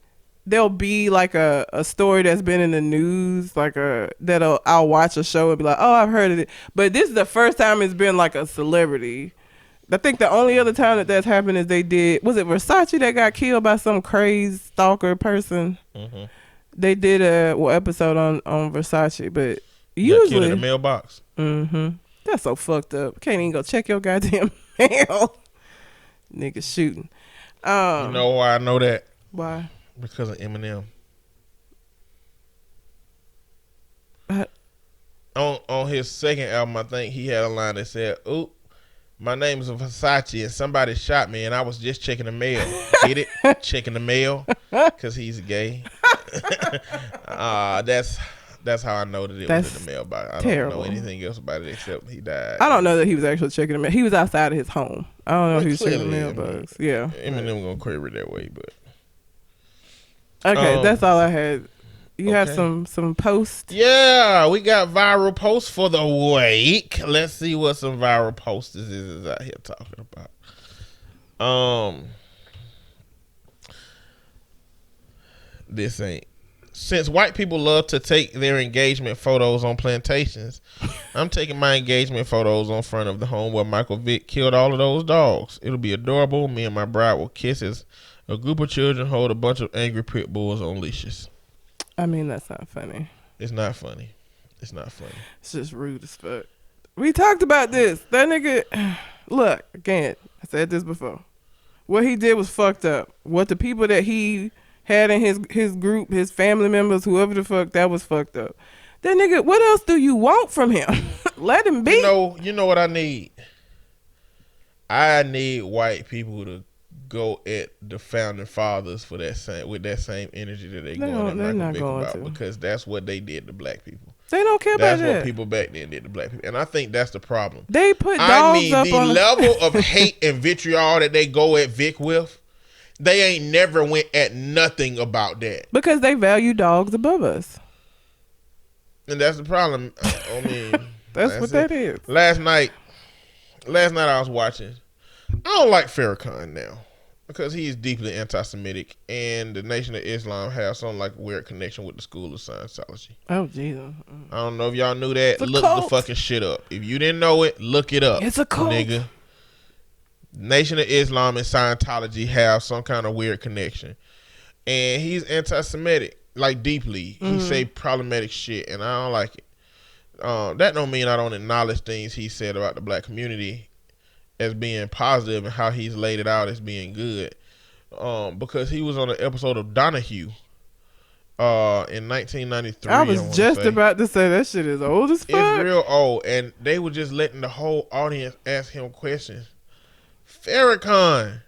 there'll be like a story that's been in the news, like I'll watch a show and be like, oh, I've heard of it. But this is the first time it's been like a celebrity. I think the only other time that's happened is was it Versace that got killed by some crazy stalker person? Mm-hmm. They did a episode on Versace, but usually killed in the mailbox. Mm-hmm. That's so fucked up. Can't even go check your goddamn mail. Niggas shooting. You know why I know that? Why? Because of Eminem. On his second album, I think he had a line that said, "Oop, my name is Versace and somebody shot me and I was just checking the mail." Get it? Checking the mail? Because he's gay. That's how I know that it was in the mailbox. I don't know anything else about it except he died. I don't know that he was actually checking the mail. He was outside of his home. I don't know if he was checking the mailbox. Yeah. Eminem gonna query that way, but okay, that's all I had. You have some posts? Yeah, we got viral posts for the week. Let's see what some viral posters is out here talking about. This ain't. Since white people love to take their engagement photos on plantations, I'm taking my engagement photos on front of the home where Michael Vick killed all of those dogs. It'll be adorable. Me and my bride will kiss as a group of children hold a bunch of angry pit bulls on leashes. I mean, that's not funny. It's not funny. It's not funny. It's just rude as fuck. We talked about this. That nigga, look, again, I said this before. What he did was fucked up. What the people that he had in his group, his family members, whoever the fuck, that was fucked up. That nigga, what else do you want from him? Let him be. You know what I need? I need white people to go at the founding fathers with that same energy that they going at Michael Vick about, because that's what they did to black people. They don't care about that. That's what people back then did to black people, and I think that's the problem. They put dogs up on the level of hate and vitriol that they go at Vic with. They ain't never went at nothing about that. Because they value dogs above us. And that's the problem. I mean, that's what that is. Last night I was watching I don't like Farrakhan now because he is deeply anti-Semitic, and the Nation of Islam has some like weird connection with the School of Scientology. Oh, Jesus. I don't know if y'all knew that. It's a Look cult. the fucking shit up. If you didn't know it, look it up. It's a cult. Nigga. Nation of Islam and Scientology have some kind of weird connection. And he's anti-Semitic, like deeply. He say problematic shit, and I don't like it. That don't mean I don't acknowledge things he said about the black community as being positive and how he's laid it out as being good. Because he was on an episode of Donahue in 1993. I was just about to say that shit is old as fuck. It's real old, and they were just letting the whole audience ask him questions. Farrakhan,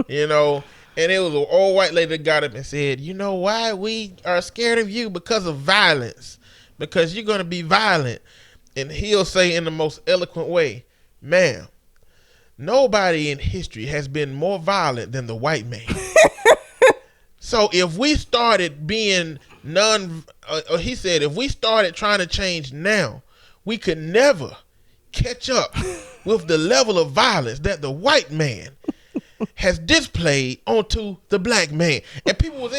you know, and it was an old white lady that got up and said, you know why we are scared of you? Because of violence, because you're going to be violent. And he'll say in the most eloquent way, ma'am, nobody in history has been more violent than the white man. So if we started being he said, if we started trying to change now, we could never catch up with the level of violence that the white man has displayed onto the black man. And people was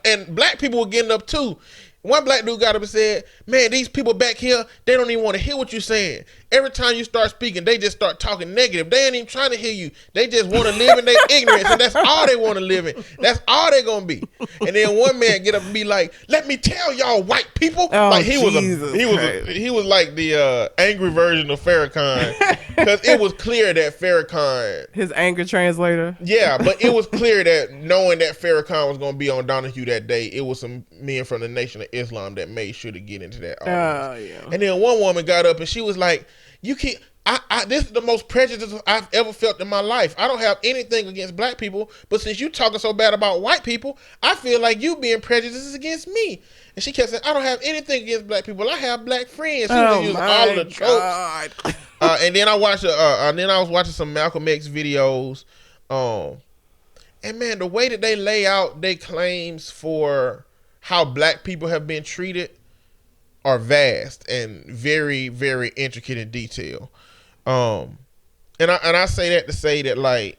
and black people were getting up too. One black dude got up and said, man, these people back here, they don't even want to hear what you're saying. Every time you start speaking, they just start talking negative. They ain't even trying to hear you. They just want to live in their ignorance, and that's all they want to live in. That's all they're going to be. And then one man get up and be like, let me tell y'all white people. Oh, like he was like the angry version of Farrakhan, because it was clear that Farrakhan, his anger translator. yeah, but it was clear that knowing that Farrakhan was going to be on Donahue that day, it was some men from the Nation of Islam that made sure to get into that audience. Yeah. And then one woman got up and she was like, you can't, this is the most prejudice I've ever felt in my life. I don't have anything against black people, but since you talking so bad about white people, I feel like you being prejudiced against me. And she kept saying, I don't have anything against black people. I have black friends. She was using all of the tropes. And then I was watching some Malcolm X videos. And man, the way that they lay out their claims for how black people have been treated are vast and very, very intricate in detail. And I say that to say that like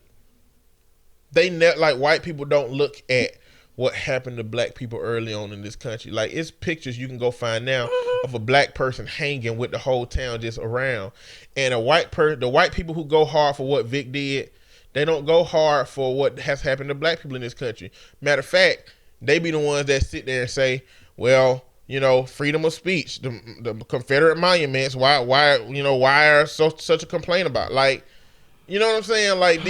white people don't look at what happened to black people early on in this country. Like, it's pictures you can go find now of a black person hanging with the whole town just around. And the white people who go hard for what Vic did, they don't go hard for what has happened to black people in this country. Matter of fact, they be the ones that sit there and say, well, you know, freedom of speech, the Confederate monuments, why are such a complaint about? Like, you know what I'm saying? Like,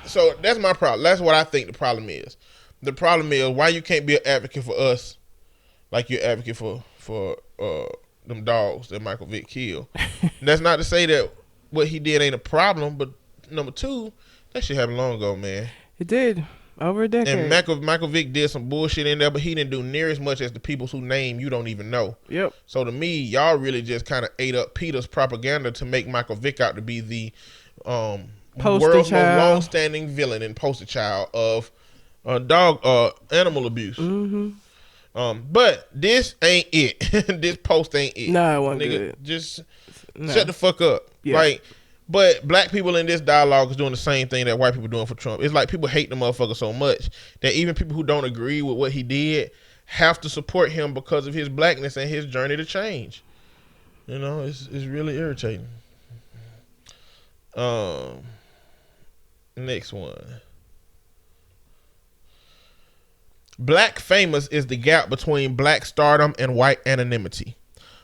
so that's my problem. That's what I think the problem is. The problem is why you can't be an advocate for us like you're advocate for them dogs that Michael Vick killed. That's not to say that what he did ain't a problem, but number two, that shit happened long ago, man. It did. Over a decade. And Michael Vick did some bullshit in there, but he didn't do near as much as the people whose name you don't even know. Yep. So to me, y'all really just kind of ate up Peter's propaganda to make Michael Vick out to be the world's most long-standing villain and poster child of animal abuse. Mm-hmm. But this ain't it. This post ain't it. Nah, it wasn't Nigga, good. just shut the fuck up. Yeah. Like, but black people in this dialogue is doing the same thing that white people doing for Trump. It's like people hate the motherfucker so much that even people who don't agree with what he did have to support him because of his blackness and his journey to change. You know, it's really irritating. Next one. Black famous is the gap between black stardom and white anonymity.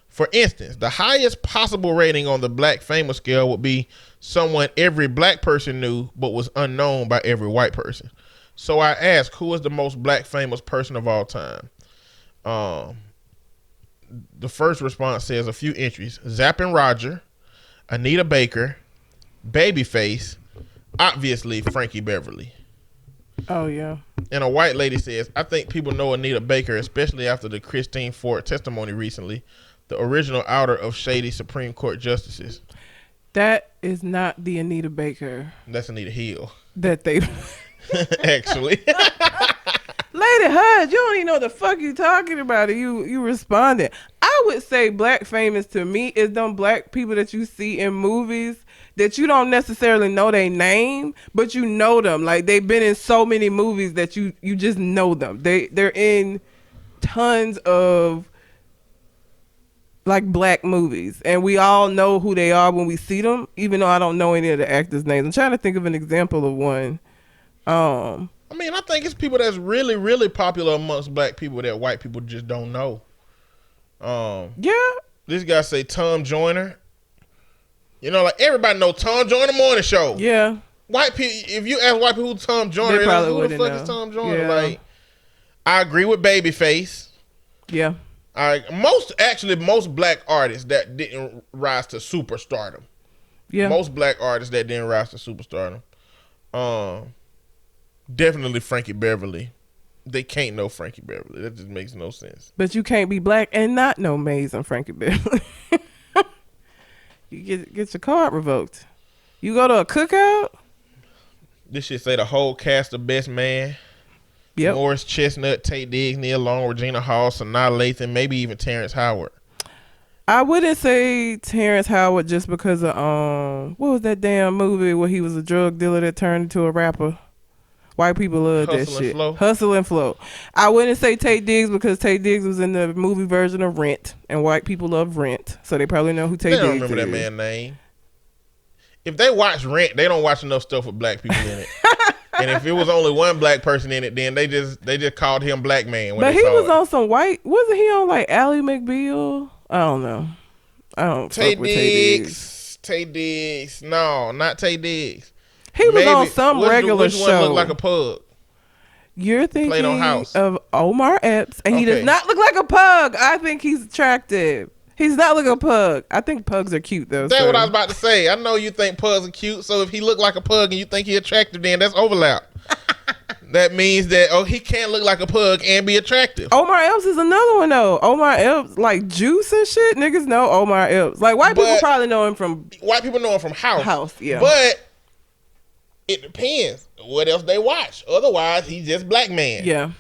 For instance, the highest possible rating on the black famous scale would be someone every black person knew but was unknown by every white person. So I ask, who is the most black famous person of all time? The first response says a few entries: Zapp and Roger, Anita Baker, Babyface, obviously Frankie Beverly. Oh, yeah. And a white lady says, I think people know Anita Baker, especially after the Christine Ford testimony recently, the original outer of shady Supreme Court justices. That is not the Anita Baker That's Anita Hill. that they... Actually. Lady Hudge, you don't even know what the fuck you talking about. You responded. I would say black famous to me is them black people that you see in movies that you don't necessarily know their name, but you know them. Like they've been in so many movies that you just know them. They're in tons of like black movies, and we all know who they are when we see them, even though I don't know any of the actors' names. I'm trying to think of an example of one. I mean, I think it's people that's really, really popular amongst black people that white people just don't know. Yeah. This guy say Tom Joyner. You know, like everybody know Tom Joyner Morning Show. Yeah. White people, if you ask white people who Tom Joyner They is, probably who the wouldn't fuck know. is Tom Joyner? Yeah. Like, I agree with Babyface. Yeah. Most black artists that didn't rise to superstardom. Yeah. Most black artists that didn't rise to superstardom. Definitely Frankie Beverly. They can't know Frankie Beverly. That just makes no sense. But you can't be black and not know Maze and Frankie Beverly. You get your card revoked. You go to a cookout. This shit say the whole cast of Best Man. Yep. Morris Chestnut, Tate Diggs, Neil Long, Regina Hall, Sanaa Lathan, maybe even Terrence Howard. I wouldn't say Terrence Howard just because of what was that damn movie where he was a drug dealer that turned into a rapper? White people love that Hustle and shit. Flow. Hustle and Flow. I wouldn't say Tate Diggs because Tate Diggs was in the movie version of Rent, and white people love Rent, so they probably know who Tate They Diggs don't remember is. that man's name. If they watch Rent, they don't watch enough stuff with black people in it. And if it was only one black person in it, then they just called him Black Man. When But they he saw was it. on some white. Wasn't he on like Ally McBeal? I don't know. I don't Tay fuck with Tate Diggs. Diggs. Tay Diggs. No, not Tay Diggs. He was on some regular which show. one looked like a pug? You're Played thinking on House. of Omar Epps, and he does Okay. not look like a pug. I think he's attractive. He's not like a pug. I think pugs are cute though. That's so. what I was about to say. I know you think pugs are cute, so if he looked like a pug and you think he attractive, then that's overlap. That means that he can't look like a pug and be attractive. Omar Epps is another one though. Omar Epps, like Juice and shit. Niggas know Omar Epps. Like white people But- probably know him from White people know him from House. House. Yeah. But it depends what else they watch. Otherwise, he's just Black Man. yeah.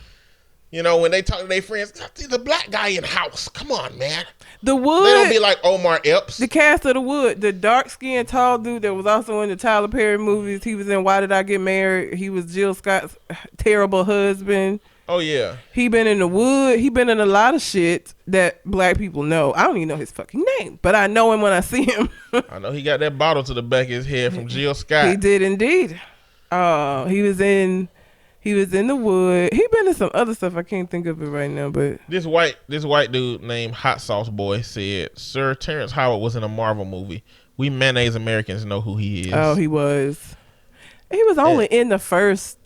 You know, when they talk to their friends, there's a black guy in House. Come on, man. The Wood. They don't be like Omar Epps. The cast of The Wood, the dark skinned tall dude that was also in the Tyler Perry movies. He was in Why Did I Get Married? He was Jill Scott's terrible husband. Oh, yeah. He been in The Wood. He been in a lot of shit that black people know. I don't even know his fucking name, but I know him when I see him. I know he got that bottle to the back of his head from Jill Scott. He did indeed. He was in The Wood. He been in some other stuff. I can't think of it right now, but This white dude named Hot Sauce Boy said, "Sir, Terrence Howard was in a Marvel movie. We mayonnaise Americans know who he is." oh, he was. He was only in the first.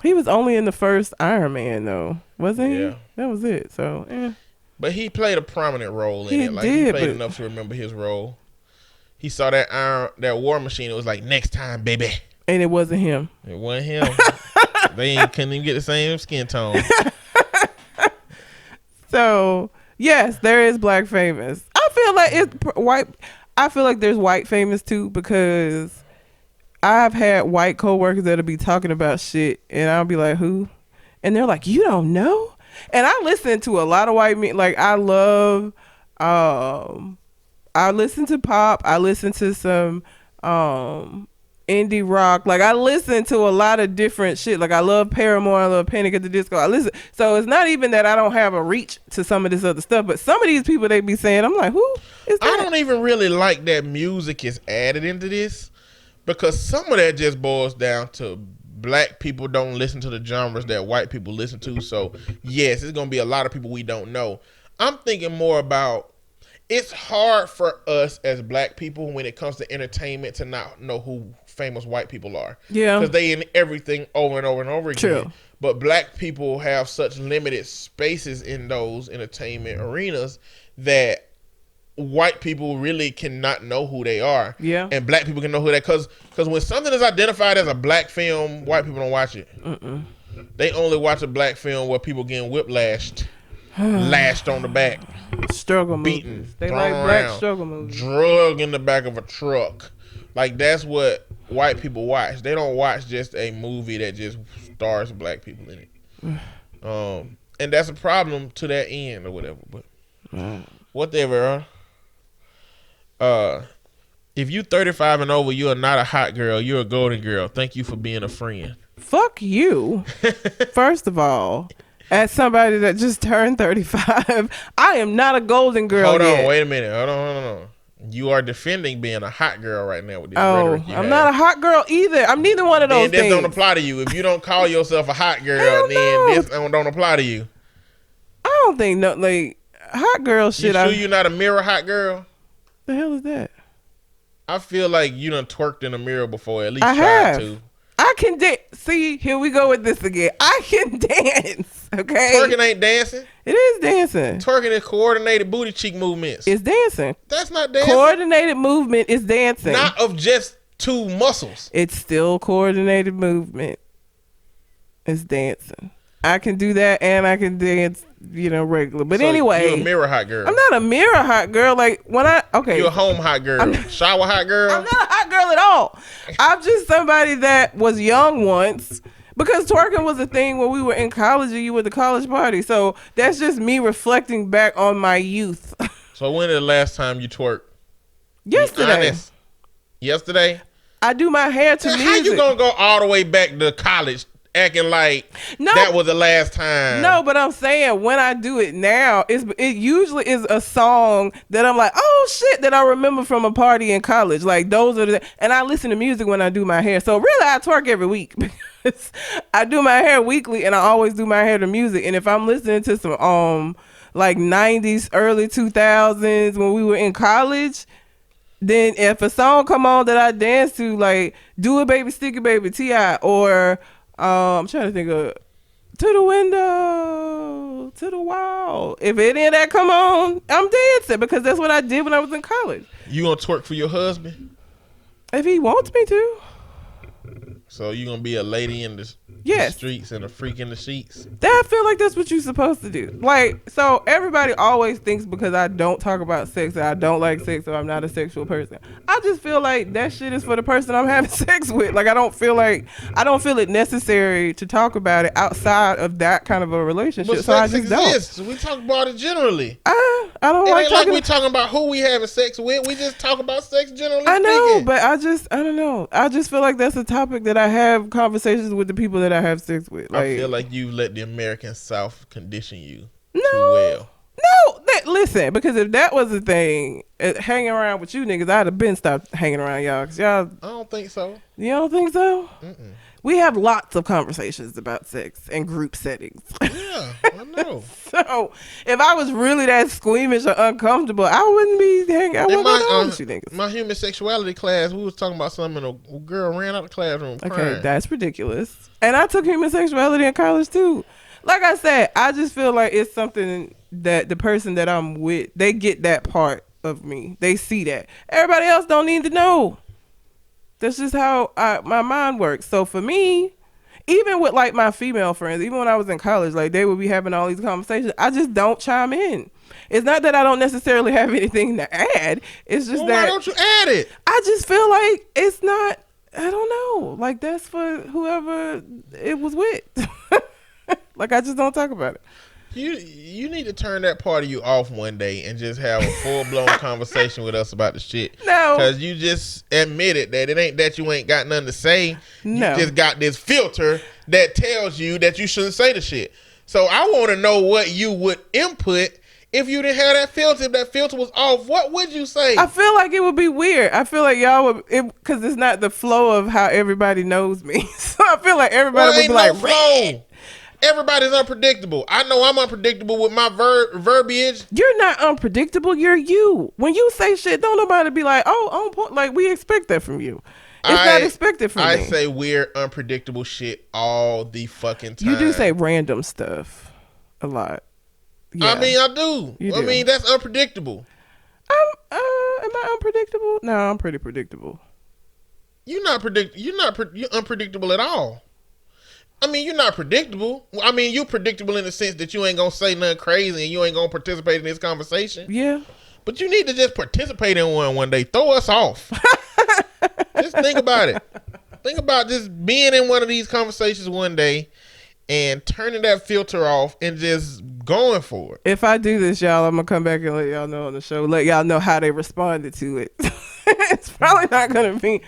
He was only in the first Iron Man though, wasn't he? Yeah. That was it. So, But he played a prominent role in He it. Like he did, played but- enough to remember his role. He saw that War Machine. It was like, next time, baby. and it wasn't him. It wasn't him. Couldn't even get the same skin tone. So yes, there is black famous. I feel like it's white. I feel like there's white famous too because I've had white coworkers that'll be talking about shit, and I'll be like, "Who?" And they're like, "You don't know?" And I listen to a lot of white men. Like I love. I listen to pop. I listen to some indie rock. Like I listen to a lot of different shit. Like I love Paramore. I love Panic at the Disco. I listen. So it's not even that I don't have a reach to some of this other stuff. But some of these people they be saying, I'm like, who is that? I don't even really like that music is added into this because some of that just boils down to black people don't listen to the genres that white people listen to. So yes, it's gonna be a lot of people we don't know. I'm thinking more about it's hard for us as black people when it comes to entertainment to not know who famous white people are. Yeah. Because they in everything over and over and over again. True. But black people have such limited spaces in those entertainment arenas that white people really cannot know who they are. Yeah. And black people can know who they because when something is identified as a black film, white people don't watch it. They only watch a black film where people getting whiplashed, lashed on the back, Struggle beaten, movies. They thrown like black around, struggle movies. drug in the back of a truck. Like that's what white people watch. They don't watch just a movie that just stars black people in it. And that's a problem to that end or whatever. But whatever. If you 35 and over, you are not a hot girl. You're a golden girl. Thank you for being a friend. Fuck you. First of all, as somebody that just turned 35, I am not a golden girl Hold on, yet. wait a minute. Hold on. You are defending being a hot girl right now with this Oh, rhetoric you I'm have. not a hot girl either. I'm neither one of those Then this things. don't apply to you. If you don't call yourself a hot girl, Hell then no. this don't apply to you. I don't think no like hot girl shit. You sure you're not a mirror hot girl? The hell is that? I feel like you done twerked in a mirror before. At least I tried have. to. I can dance. See, here we go with this again. I can dance. Okay. Twerking ain't dancing. It is dancing. Twerking is coordinated booty cheek movements. It's dancing. That's not dancing. Coordinated movement is dancing. Not of just two muscles. It's still coordinated movement. It's dancing. I can do that and I can dance, regular. But So anyway, you're a mirror hot girl. I'm not a mirror hot girl. Like You're a home hot girl. Shower hot girl. I'm not a hot girl at all. I'm just somebody that was young once because twerking was a thing when we were in college and you were at the college party. So that's just me reflecting back on my youth. So when is the last time you twerked? Yesterday. Be honest. Yesterday? I do my hair to How music. you gonna go all the way back to college acting like that was the last time? No, but I'm saying when I do it now, it usually is a song that I'm like, oh shit, that I remember from a party in college. Like those are and I listen to music when I do my hair. So really I twerk every week because I do my hair weekly and I always do my hair to music. And if I'm listening to some like 90s, early 2000s when we were in college, then if a song come on that I dance to, like Do It Baby, Stick It Baby, T.I. or I'm trying to think of To the Window, To the Wall. If any of that come on, I'm dancing because that's what I did when I was in college. You gonna twerk for your husband? If he wants me to. So you gonna be a lady in the Yes. streets and a freak in the sheets? I feel like that's what you're supposed to do. Like, so everybody always thinks because I don't talk about sex that I don't like sex or I'm not a sexual person. I just feel like that shit is for the person I'm having sex with. Like, I don't feel it necessary to talk about it outside of that kind of a relationship. But So I sex just don't. exists. We talk about it generally. I don't It like ain't like talking. we talking about who we having sex with. We just talk about sex generally. I know, speaking. but I don't know. I just feel like that's a topic that I have conversations with the people that I have sex with. Like, I feel like you let the American South condition you No. too well. No, listen, because if that was the thing, hanging around with you niggas, I'd have been stopped hanging around y'all. Cause y'all, I don't think so. you don't think so? Mm-mm. We have lots of conversations about sex and group settings. Yeah, I know. So if I was really that squeamish or uncomfortable, I wouldn't be hanging. I In wouldn't go down with you niggas. my human sexuality class, we was talking about something and a girl ran out of the classroom Okay, crying. that's ridiculous. And I took human sexuality in college too. Like I said, I just feel like it's something that the person that I'm with, they get that part of me. They see that. Everybody else don't need to know. That's just how my mind works. So for me, even with like my female friends, even when I was in college, like they would be having all these conversations. I just don't chime in. It's not that I don't necessarily have anything to add. It's just Well, that why don't you add it? I just feel like it's not. I don't know. Like that's for whoever it was with. Like I just don't talk about it. You need to turn that part of you off one day and just have a full blown conversation with us about the shit. No. Because you just admitted that it ain't that you ain't got nothing to say. No. You just got this filter that tells you that you shouldn't say the shit. So I want to know what you would input if you didn't have that filter. If that filter was off, what would you say? I feel like it would be weird. I feel like y'all would, because it's not the flow of how everybody knows me. So I feel like everybody would ain't be no like, flow. Everybody's unpredictable. I know I'm unpredictable with my verbiage. you're not unpredictable. You're you. When you say shit, don't nobody be like, oh, on point. Like we expect that from you. It's not expected from me. I say weird, unpredictable shit all the fucking time. You do say random stuff a lot. Yeah. I mean, I do. You I do. mean, that's unpredictable. Am I unpredictable? No, I'm pretty predictable. You're unpredictable at all. I mean, you're not predictable. I mean, you're predictable in the sense that you ain't gonna say nothing crazy and you ain't gonna participate in this conversation. Yeah. But you need to just participate in one day. Throw us off. Just think about it. Think about just being in one of these conversations one day and turning that filter off and just going for it. If I do this, y'all, I'm gonna come back and let y'all know on the show. Let y'all know how they responded to it. It's probably not gonna be.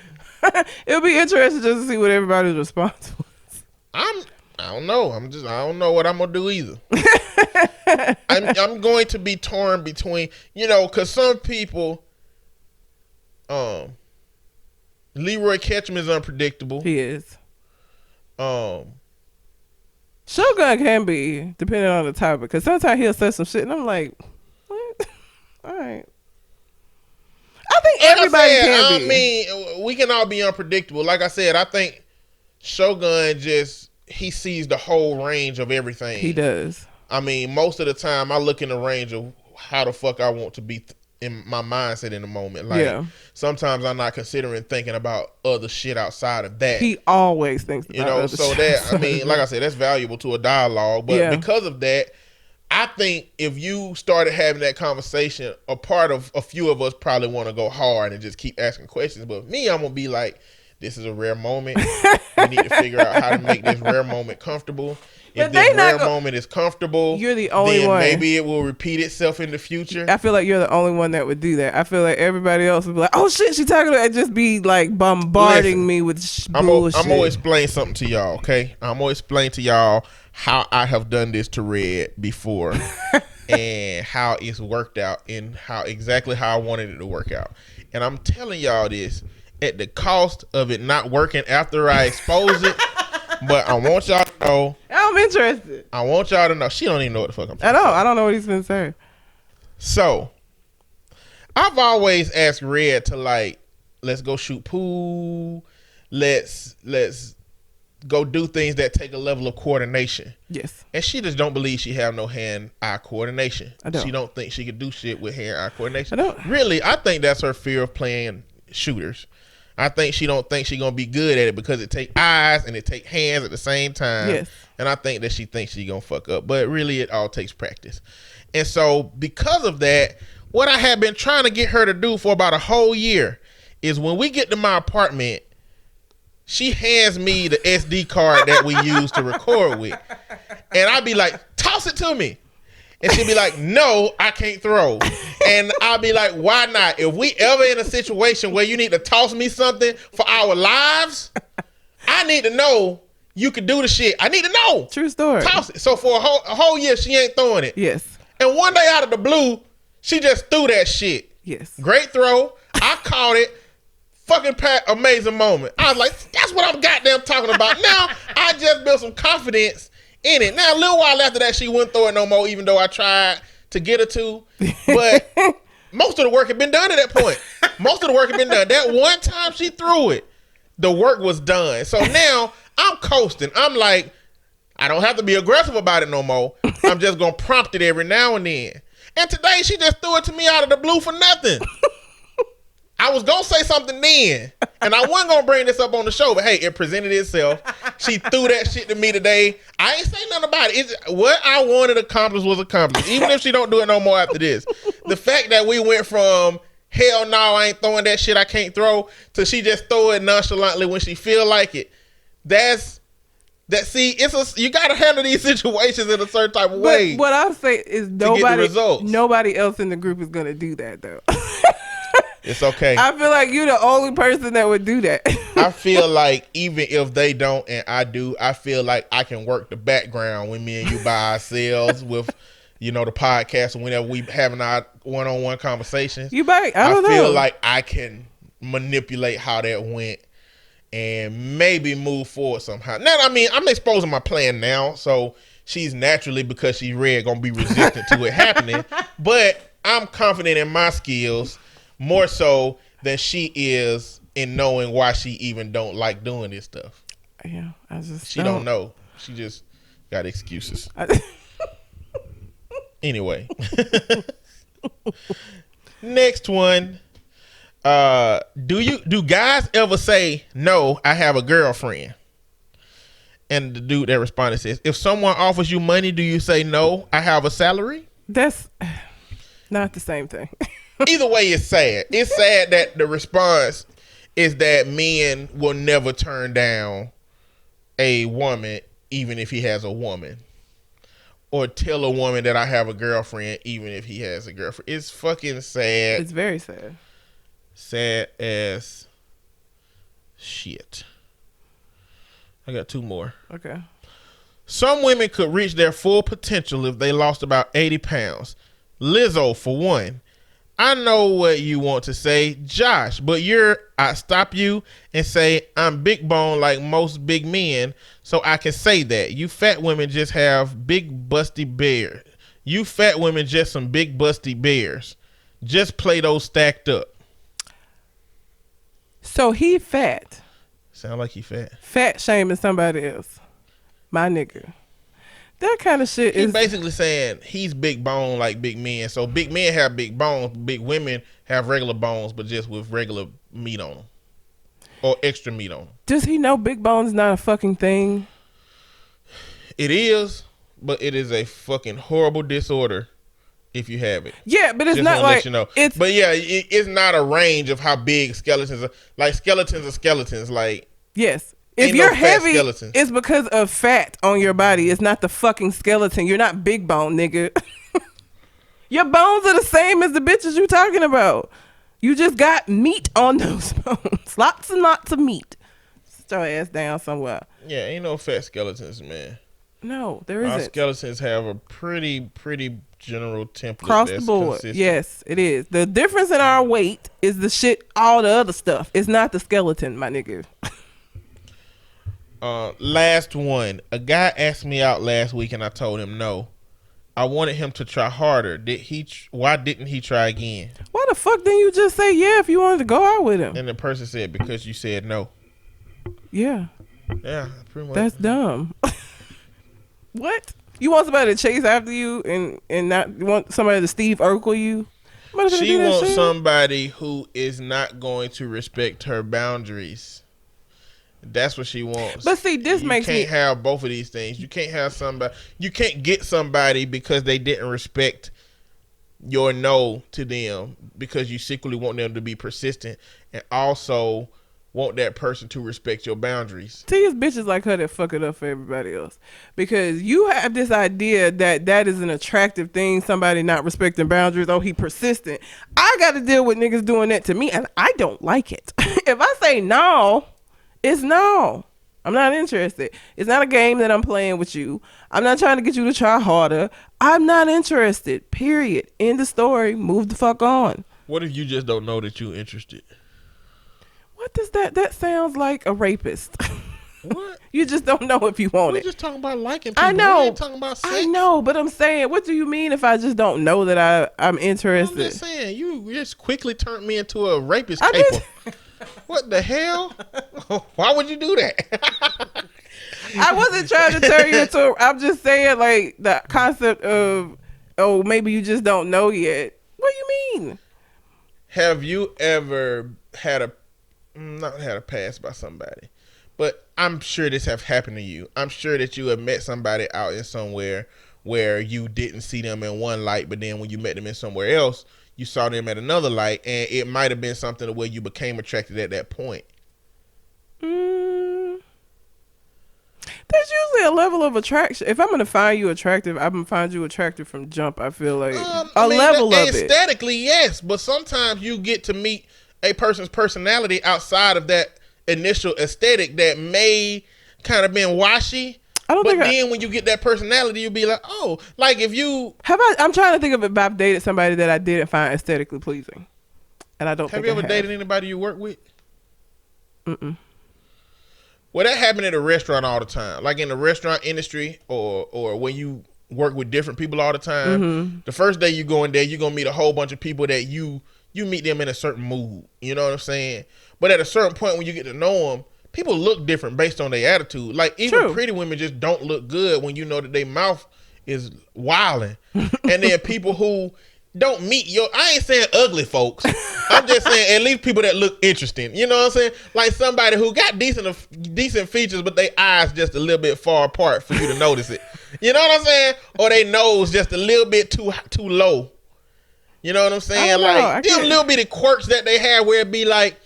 It'll be interesting just to see what everybody's response was. I don't know. I don't know what I'm gonna do either. I'm going to be torn between, because some people, Leroy Ketchum is unpredictable. He is. Shogun can be, depending on the topic, because sometimes he'll say some shit and I'm like, what? All right. I think everybody can be. I mean, we can all be unpredictable. Like I said, I think Shogun he sees the whole range of everything. He does. I mean, most of the time I look in the range of how the fuck I want to be in my mindset in the moment. Like, sometimes I'm not considering thinking about other shit outside of that. He always thinks about other so shit. that, I mean, like I said, that's valuable to a dialogue. But because of that, I think if you started having that conversation, a few of us probably want to go hard and just keep asking questions. But me, I'm going to be like, this is a rare moment. We need to figure out how to make this rare moment comfortable. If this rare moment is comfortable, you're the only one. Maybe it will repeat itself in the future. I feel like you're the only one that would do that. I feel like everybody else would be like, oh shit, she talking about it, and just be like bombarding me with bullshit. I'm going to explain something to y'all, okay? I'm going to explain to y'all how I have done this to Red before and how it's worked out and exactly how I wanted it to work out. And I'm telling y'all this at the cost of it not working after I expose it. But I want y'all to know. I'm interested. I want y'all to know. She don't even know what the fuck I'm talking about. I don't know what he's been saying. So, I've always asked Red to let's go shoot pool. Let's go do things that take a level of coordination. Yes. And she just don't believe she have no hand-eye coordination. I don't. She don't think she could do shit with hand-eye coordination. I don't. Really, I think that's her fear of playing shooters. I think she don't think she gonna be good at it because it take eyes and it take hands at the same time. Yes. And I think that she thinks she gonna fuck up. But really it all takes practice. And so because of that, what I have been trying to get her to do for about a whole year is when we get to my apartment, she hands me the SD card that we use to record with. And I'd be like, toss it to me. And she'd be like, no, I can't throw. And I'll be like, why not? If we ever in a situation where you need to toss me something for our lives, I need to know you can do the shit. I need to know. True story. Toss it. So for a whole year, she ain't throwing it. Yes. And one day out of the blue, she just threw that shit. Yes. Great throw. I caught it. Fucking amazing moment. I was like, that's what I'm goddamn talking about. Now, I just built some confidence in it. Now, a little while after that, she wouldn't throw it no more, even though I tried to get her to. But most of the work had been done at that point. Most of the work had been done. That one time she threw it, the work was done. So now I'm coasting. I'm like, I don't have to be aggressive about it no more. I'm just going to prompt it every now and then. And today she just threw it to me out of the blue for nothing. I was going to say something then, and I wasn't going to bring this up on the show, but hey, it presented itself. She threw that shit to me today. I ain't say nothing about it. What I wanted accomplished was accomplished, even if she don't do it no more after this. The fact that we went from, hell no, I ain't throwing that shit I can't throw, to she just throw it nonchalantly when she feel like it. You got to handle these situations in a certain type of way. But what I'll say is nobody else in the group is going to do that, though. It's okay. I feel like you're the only person that would do that. I feel like even if they don't and I do, I feel like I can work the background when me and you by ourselves with, the podcast, and whenever we having our one-on-one conversations. You might. I don't know. I feel like I can manipulate how that went and maybe move forward somehow. Now, I mean, I'm exposing my plan now, so she's naturally, because she's red, going to be resistant to it happening. But I'm confident in my skills more so than she is in knowing why she even don't like doing this stuff. Yeah, she don't know. She just got excuses. Anyway. Next one. Do guys ever say, no, I have a girlfriend? And the dude that responded says, if someone offers you money, do you say, no, I have a salary? That's not the same thing. Either way, it's sad. It's sad that the response is that men will never turn down a woman even if he has a woman. Or tell a woman that I have a girlfriend even if he has a girlfriend. It's fucking sad. It's very sad. Sad as shit. I got 2 more. Okay. Some women could reach their full potential if they lost about 80 pounds. Lizzo, for one. I know what you want to say, Josh, but I stop you and say I'm big bone like most big men, so I can say that. You fat women just have big busty bears. You fat women just some big busty bears. Just play those stacked up. So he fat. Sound like he fat. Fat shaming somebody else. My nigga. That kind of shit He's is basically saying he's big bone like big men. So big men have big bones. Big women have regular bones, but just with regular meat on them. Or extra meat on them. Does he know big bone's not a fucking thing? It is, but it is a fucking horrible disorder if you have it. Yeah, but it's Just not wanna like let you know. it's. But yeah, it's not a range of how big skeletons are. Like skeletons are skeletons. Like Yes. If ain't you're no fat heavy, skeletons. it's because of fat on your body. It's not the fucking skeleton. You're not big bone, nigga. Your bones are the same as the bitches you talking about. You just got meat on those bones. Lots and lots of meat. Sit your ass down somewhere. Yeah, ain't no fat skeletons, man. No, there Our isn't. skeletons have a pretty general template. Across that's the board. consistent. Yes, it is. The difference in our weight is the shit, all the other stuff. It's not the skeleton, my nigga. Last one. A guy asked me out last week and I told him no. I wanted him to try harder. Why didn't he try again? Why the fuck didn't you just say yeah if you wanted to go out with him? And the person said, because you said no. Yeah. Yeah, pretty much. That's dumb. What? You want somebody to chase after you and not you want somebody to Steve Urkel you? She wants somebody who is not going to respect her boundaries. That's what she wants. But see, this makes me... You can't have both of these things. You can't have somebody... You can't get somebody because they didn't respect your no to them because you secretly want them to be persistent and also want that person to respect your boundaries. See, it's bitches like her that fuck it up for everybody else. Because you have this idea that is an attractive thing, somebody not respecting boundaries. Oh, he persistent. I got to deal with niggas doing that to me and I don't like it. If I say no... It's no. I'm not interested. It's not a game that I'm playing with you. I'm not trying to get you to try harder. I'm not interested. Period. End of story. Move the fuck on. What if you just don't know that you're interested? What does that sounds like a rapist. What? You just don't know if you want We're it. just talking about liking people. I know. We ain't talking about sex. I know, but I'm saying, what do you mean if I just don't know that I'm interested? I'm just saying, you just quickly turned me into a rapist I caper. just- What the hell? Why would you do that? I wasn't trying to turn you into. I'm just saying, like the concept of, oh, maybe you just don't know yet. What do you mean? Have you ever not had a pass by somebody, but I'm sure this have happened to you. I'm sure that you have met somebody out in somewhere where you didn't see them in one light, but then when you met them in somewhere else, you saw them at another light, and it might have been something the way you became attracted at that point. There's usually a level of attraction. If I'm gonna find you attractive, I'm gonna find you attractive from jump. I feel like level of it. Aesthetically, yes, but sometimes you get to meet a person's personality outside of that initial aesthetic that may kind of been washy. Then when you get that personality, you'll be like, oh, like if you I'm trying to think of if I've dated somebody that I didn't find aesthetically pleasing, and I don't. Have you ever dated anybody you work with? Mm-mm. Well, that happened at a restaurant all the time, like in the restaurant industry, or when you work with different people all the time. Mm-hmm. The first day you go in there, you're gonna meet a whole bunch of people that you meet them in a certain mood. You know what I'm saying? But at a certain point, when you get to know them, people look different based on their attitude. Like even pretty women just don't look good when you know that their mouth is wilding. And then people who don't meet I ain't saying ugly folks. I'm just saying at least people that look interesting. You know what I'm saying? Like somebody who got decent features, but their eyes just a little bit far apart for you to notice it. You know what I'm saying? Or their nose just a little bit too low. You know what I'm saying? Like them little bitty quirks that they have where it be like,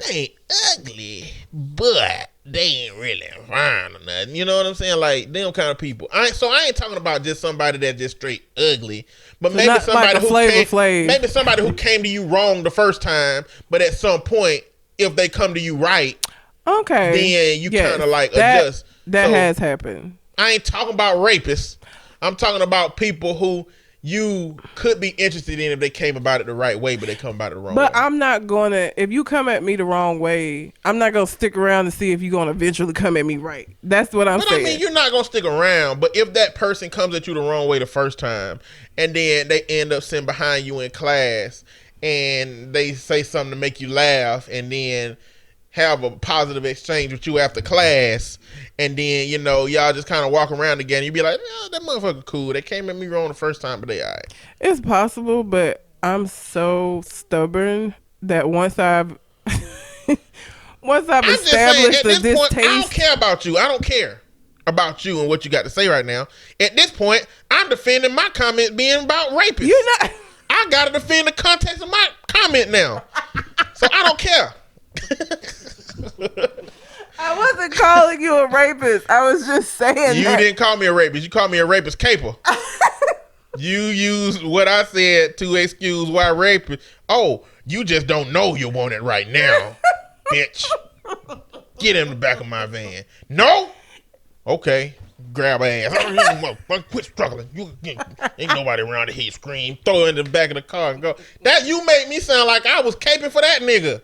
they ain't ugly, but they ain't really fine or nothing. You know what I'm saying? Like them kind of people. I ain't talking about just somebody that's just straight ugly, but So maybe not somebody like a who Flavor Flav. maybe somebody who came to you wrong the first time, but at some point, if they come to you right, okay, then you yes, kind of like that, adjust. That So, has happened. I ain't talking about rapists. I'm talking about people who you could be interested in if they came about it the right way, but they come about it the wrong way. But I'm not gonna. If you come at me the wrong way, I'm not gonna stick around to see if you're gonna eventually come at me right. That's what I'm saying. I mean, you're not gonna stick around. But if that person comes at you the wrong way the first time, and then they end up sitting behind you in class, and they say something to make you laugh, and then have a positive exchange with you after class, and then y'all just kind of walk around together. You be like, "Oh, that motherfucker cool. They came at me wrong the first time, but they alright." It's possible, but I'm so stubborn that once I've established the distaste, I don't care about you. I don't care about you and what you got to say right now. At this point, I'm defending my comment being about rapists. You're not. I gotta defend the context of my comment now, so I don't care. I wasn't calling you a rapist. I was just saying You didn't call me a rapist. You called me a rapist caper. You used what I said to excuse why rapist. Oh, you just don't know you want it right now, bitch. Get in the back of my van. No? Okay. Grab her ass. Quit struggling. Ain't nobody around to hear you scream. Throw her in the back of the car and go. That you make me sound like I was caping for that nigga.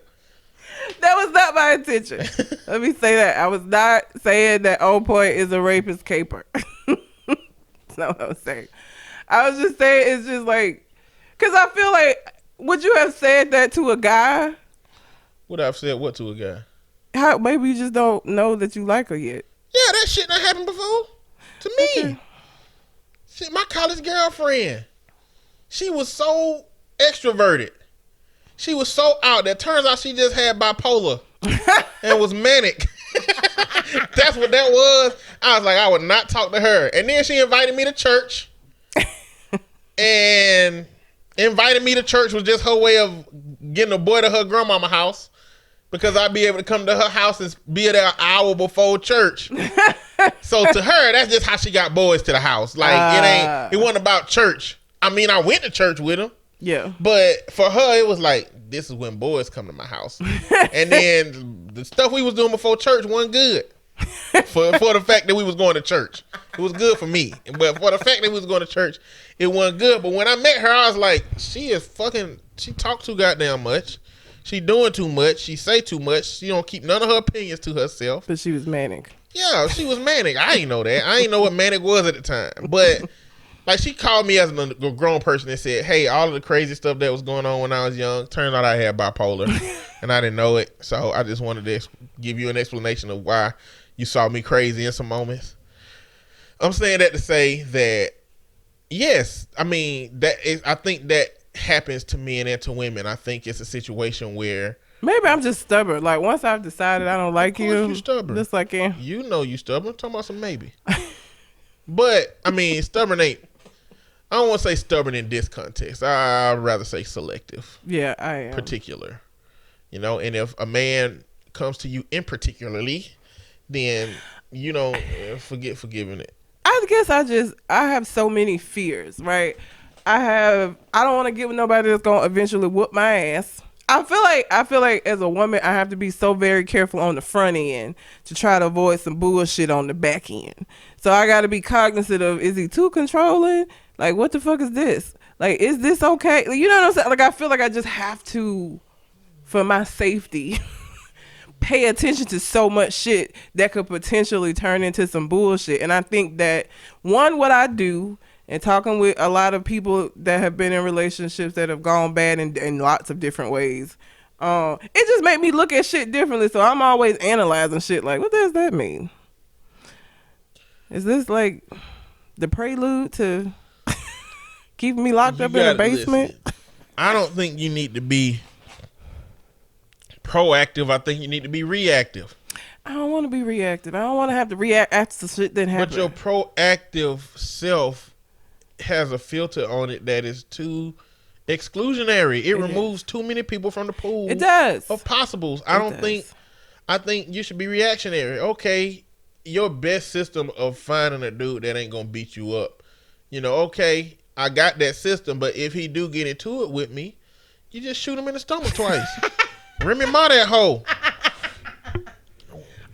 That was not my intention. Let me say that. I was not saying that Old Point is a rapist caper. That's not what I was saying. I was just saying it's just like, because I feel like, would you have said that to a guy? Would I have said what to a guy? Maybe you just don't know that you like her yet. Yeah, that shit not happened before. To me. Okay. Shit, my college girlfriend. She was so extroverted. She was so out that turns out she just had bipolar and was manic. That's what that was. I was like, I would not talk to her. And then she invited me to church. And inviting me to church was just her way of getting a boy to her grandmama house, because I'd be able to come to her house and be there an hour before church. So to her, that's just how she got boys to the house. Like it wasn't about church. I mean, I went to church with him. Yeah. But for her, it was like, this is when boys come to my house. And then the stuff we was doing before church wasn't good. For the fact that we was going to church. It was good for me. But for the fact that we was going to church, it wasn't good. But when I met her, I was like, she talk too goddamn much. She doing too much. She say too much. She don't keep none of her opinions to herself. But she was manic. Yeah, she was manic. I ain't know that. I ain't know what manic was at the time. But like, she called me as a grown person and said, hey, all of the crazy stuff that was going on when I was young, turned out I had bipolar and I didn't know it. So I just wanted to give you an explanation of why you saw me crazy in some moments. I'm saying that to say that, yes, I mean, I think that happens to men and to women. I think it's a situation where maybe I'm just stubborn. Like, once I've decided I don't like you, you're stubborn. just like him. You know you stubborn. I'm talking about some maybe. But I mean, stubborn ain't. I don't want to say stubborn in this context. I'd rather say selective. Yeah, I am. Particular. And if a man comes to you in particularly, then you don't forget forgiving it. I guess I have so many fears, right? I don't want to get with nobody that's gonna eventually whoop my ass. I feel like as a woman, I have to be so very careful on the front end to try to avoid some bullshit on the back end. So I got to be cognizant of, is he too controlling? Like, what the fuck is this? Like, is this okay? You know what I'm saying? Like, I feel like I just have to, for my safety, pay attention to so much shit that could potentially turn into some bullshit. And I think that, what I do, and talking with a lot of people that have been in relationships that have gone bad in lots of different ways, it just made me look at shit differently. So I'm always analyzing shit like, what does that mean? Is this like the prelude to keeping me locked up in the basement? Listen. I don't think you need to be proactive. I think you need to be reactive. I don't want to be reactive. I don't want to have to react after shit that happened. But your proactive self has a filter on it that is too exclusionary. It removes too many people from the pool. It does. Of possibles. I think you should be reactionary. Okay, your best system of finding a dude that ain't gonna beat you up. Okay, I got that system, but if he do get into it with me, you just shoot him in the stomach twice. Remy Ma that hoe.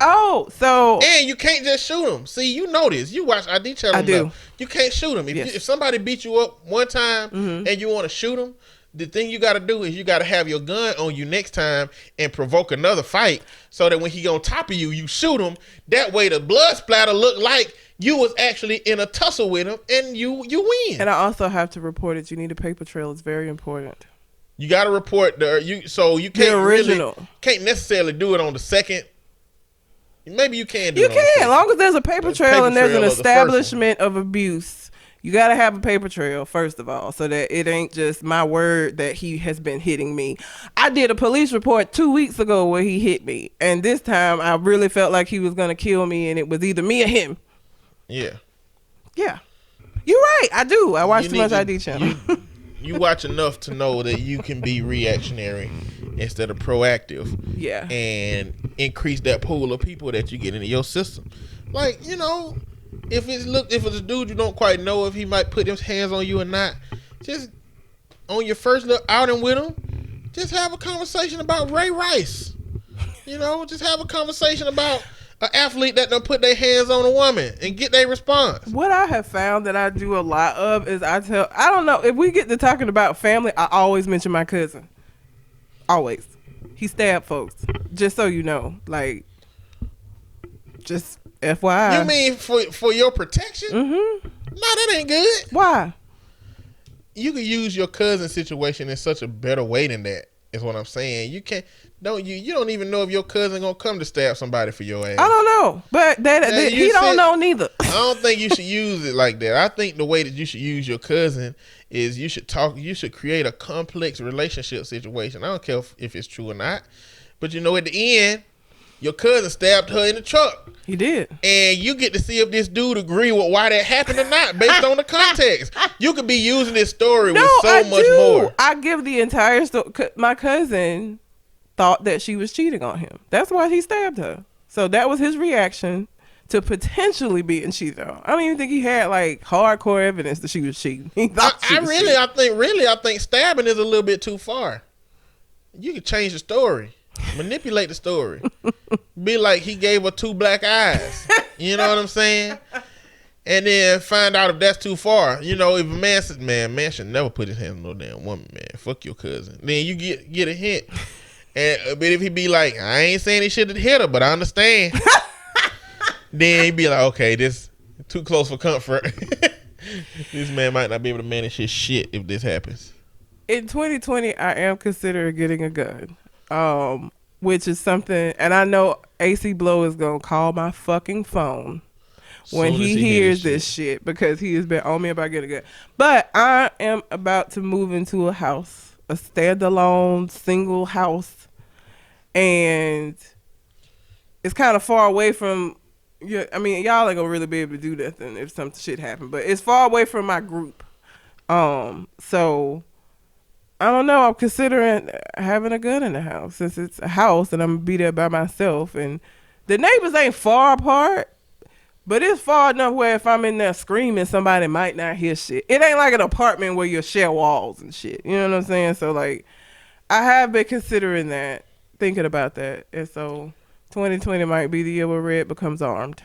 Oh, so and you can't just shoot him. See, you know this. You watch ID channel. I do. You can't shoot him. If somebody beat you up one time and you want to shoot him, the thing you got to do is you got to have your gun on you next time and provoke another fight, so that when he on top of you, you shoot him. That way, the blood splatter look like you was actually in a tussle with him, and you win. And I also have to report it. You need a paper trail. It's very important. You got to report you can't the original. Can't necessarily do it on the second. Maybe you can do you it. Can, as long as there's a paper trail and there's an establishment of abuse. You got to have a paper trail, first of all, so that it ain't just my word that he has been hitting me. I did a police report 2 weeks ago where he hit me. And this time I really felt like he was going to kill me, and it was either me or him. Yeah. Yeah. You're right. I do. I watch too much ID channel. You watch enough to know that you can be reactionary instead of proactive. Yeah. And increase that pool of people that you get into your system. Like, if it's a dude you don't quite know if he might put his hands on you or not, just on your first little outing with him, just have a conversation about Ray Rice. Just have a conversation about an athlete that done put their hands on a woman and get their response. What I have found that I do a lot of is I don't know, if we get to talking about family, I always mention my cousin. Always. He stabbed folks. Just so you know. Like, just FYI. You mean for your protection? Mm-hmm. No, that ain't good. Why? You can use your cousin situation in such a better way than that, is what I'm saying. You can't. You don't even know if your cousin gonna come to stab somebody for your ass. I don't know, but he don't know neither. I don't think you should use it like that. I think the way that you should use your cousin is you should create a complex relationship situation. I don't care if it's true or not, but at the end, your cousin stabbed her in the truck. He did, and you get to see if this dude agree with why that happened or not, based on the context. You could be using this story with much more. I give the entire story. My cousin thought that she was cheating on him. That's why he stabbed her. So that was his reaction to potentially being cheated on. I don't even think he had like hardcore evidence that she was cheating. He thought I think stabbing is a little bit too far. You can change the story, manipulate the story, be like he gave her 2 black eyes. You know what I'm saying? And then find out if that's too far. If a man says, man should never put his hands on no damn woman, man. Fuck your cousin. Then you get a hint. But if he be like, I ain't saying he should have hit her, but I understand. Then he be like, okay, this too close for comfort. This man might not be able to manage his shit if this happens. In 2020, I am considering getting a gun, which is something, and I know AC Blow is going to call my fucking phone when he hears this shit, because he has been on me about getting a gun. But I am about to move into a house, a standalone single house, and it's kind of far away from, I mean, y'all ain't gonna really be able to do nothing if some shit happen, but it's far away from my group. So I don't know, I'm considering having a gun in the house, since it's a house and I'm gonna be there by myself, and the neighbors ain't far apart, but it's far enough where if I'm in there screaming, somebody might not hear shit. It ain't like an apartment where you share walls and shit. You know what I'm saying? So, like, I have been considering that, thinking about that. And so 2020 might be the year where Red becomes armed.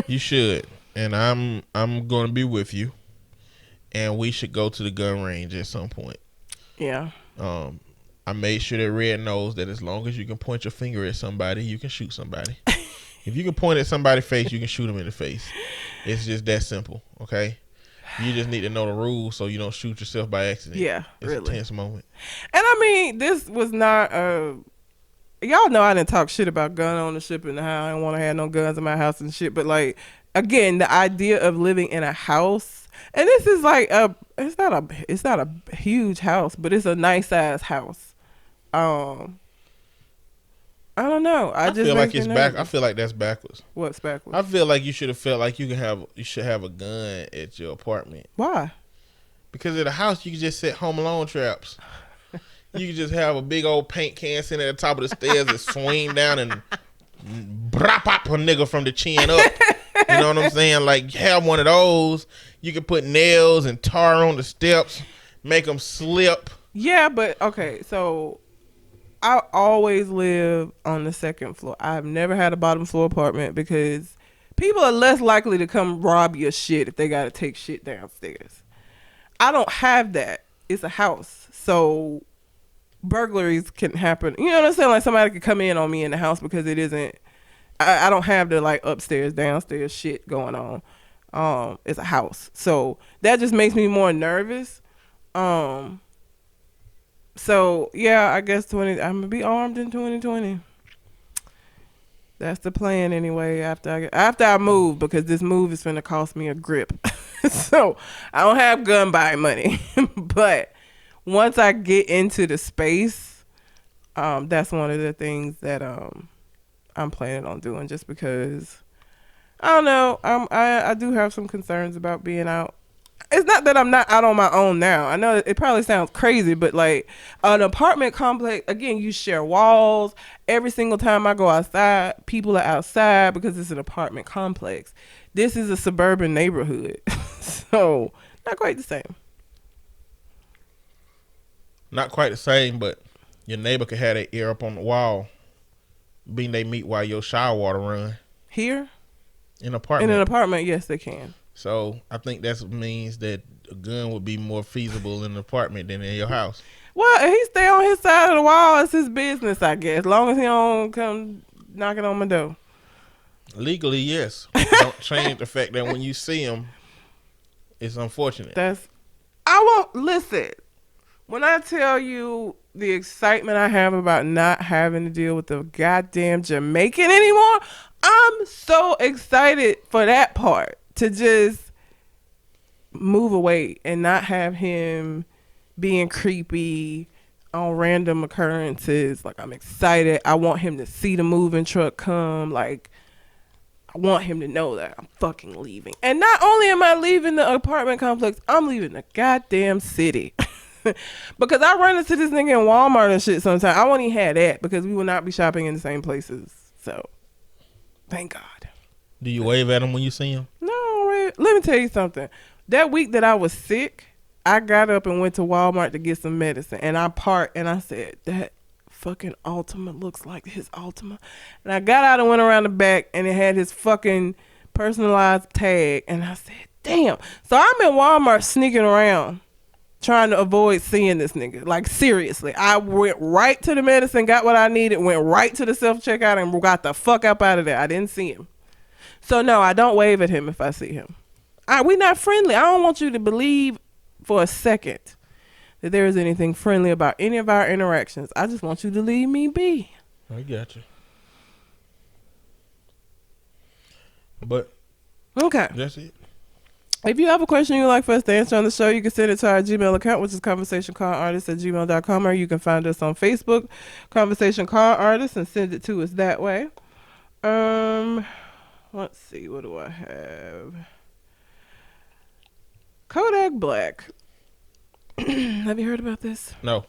You should. And I'm going to be with you. And we should go to the gun range at some point. Yeah. I made sure that Red knows that as long as you can point your finger at somebody, you can shoot somebody. If you can point at somebody's face, you can shoot them in the face. It's just that simple, okay? You just need to know the rules so you don't shoot yourself by accident. Yeah, it's really. a tense moment. And I mean, this was not y'all know I didn't talk shit about gun ownership and how I don't want to have no guns in my house and shit. But like, again, the idea of living in a house, and this is like it's not a huge house, but it's a nice size house. I don't know. I just feel like it's back. I feel like that's backwards. What's backwards? I feel like you should have felt like you should have a gun at your apartment. Why? Because at the house, you can just set Home Alone traps. You can just have a big old paint can sitting at the top of the stairs and swing down and brap up a nigga from the chin up. You know what I'm saying? Like, have one of those. You can put nails and tar on the steps, make them slip. Yeah, but okay, so I always live on the second floor. I've never had a bottom floor apartment because people are less likely to come rob your shit if they got to take shit downstairs. I don't have that. It's a house. So burglaries can happen. You know what I'm saying? Like somebody could come in on me in the house because it isn't, I don't have the like upstairs, downstairs shit going on. It's a house. So that just makes me more nervous. So yeah, I guess I'm gonna be armed in 2020. That's the plan anyway. After I move, because this move is gonna cost me a grip. So I don't have gun buying money, but once I get into the space, that's one of the things that I'm planning on doing. Just because I don't know, I do have some concerns about being out. It's not that I'm not out on my own now. I know it probably sounds crazy, but like an apartment complex, again, you share walls. Every single time I go outside, people are outside because it's an apartment complex. This is a suburban neighborhood. So not quite the same. Not quite the same, but your neighbor could have their ear up on the wall, being they meet while your shower water run. Here? In an apartment. In an apartment, yes, they can. So I think that means that a gun would be more feasible in an apartment than in your house. Well, if he stay on his side of the wall, it's his business, I guess. As long as he don't come knocking on my door. Legally, yes. Don't change the fact that when you see him, it's unfortunate. Listen. When I tell you the excitement I have about not having to deal with the goddamn Jamaican anymore, I'm so excited for that part. To just move away and not have him being creepy on random occurrences. Like, I'm excited. I want him to see the moving truck come. Like, I want him to know that I'm fucking leaving. And not only am I leaving the apartment complex, I'm leaving the goddamn city. Because I run into this nigga in Walmart and shit sometimes. I won't even have that because we will not be shopping in the same places. So, thank God. Do you wave at him when you see him? No, let me tell you something. That week that I was sick, I got up and went to Walmart to get some medicine. And I parked and I said, that fucking Altima looks like his Altima. And I got out and went around the back and it had his fucking personalized tag. And I said, damn. So I'm in Walmart sneaking around trying to avoid seeing this nigga. Like, seriously. I went right to the medicine, got what I needed, went right to the self-checkout and got the fuck up out of there. I didn't see him. So, no, I don't wave at him if I see him. We not friendly. I don't want you to believe for a second that there is anything friendly about any of our interactions. I just want you to leave me be. I got you. But, okay, that's it. If you have a question you'd like for us to answer on the show, you can send it to our Gmail account, which is conversationcardartist@gmail.com, or you can find us on Facebook, Conversation Car Artist, and send it to us that way. Let's see, what do I have? Kodak Black. Have you heard about this? No.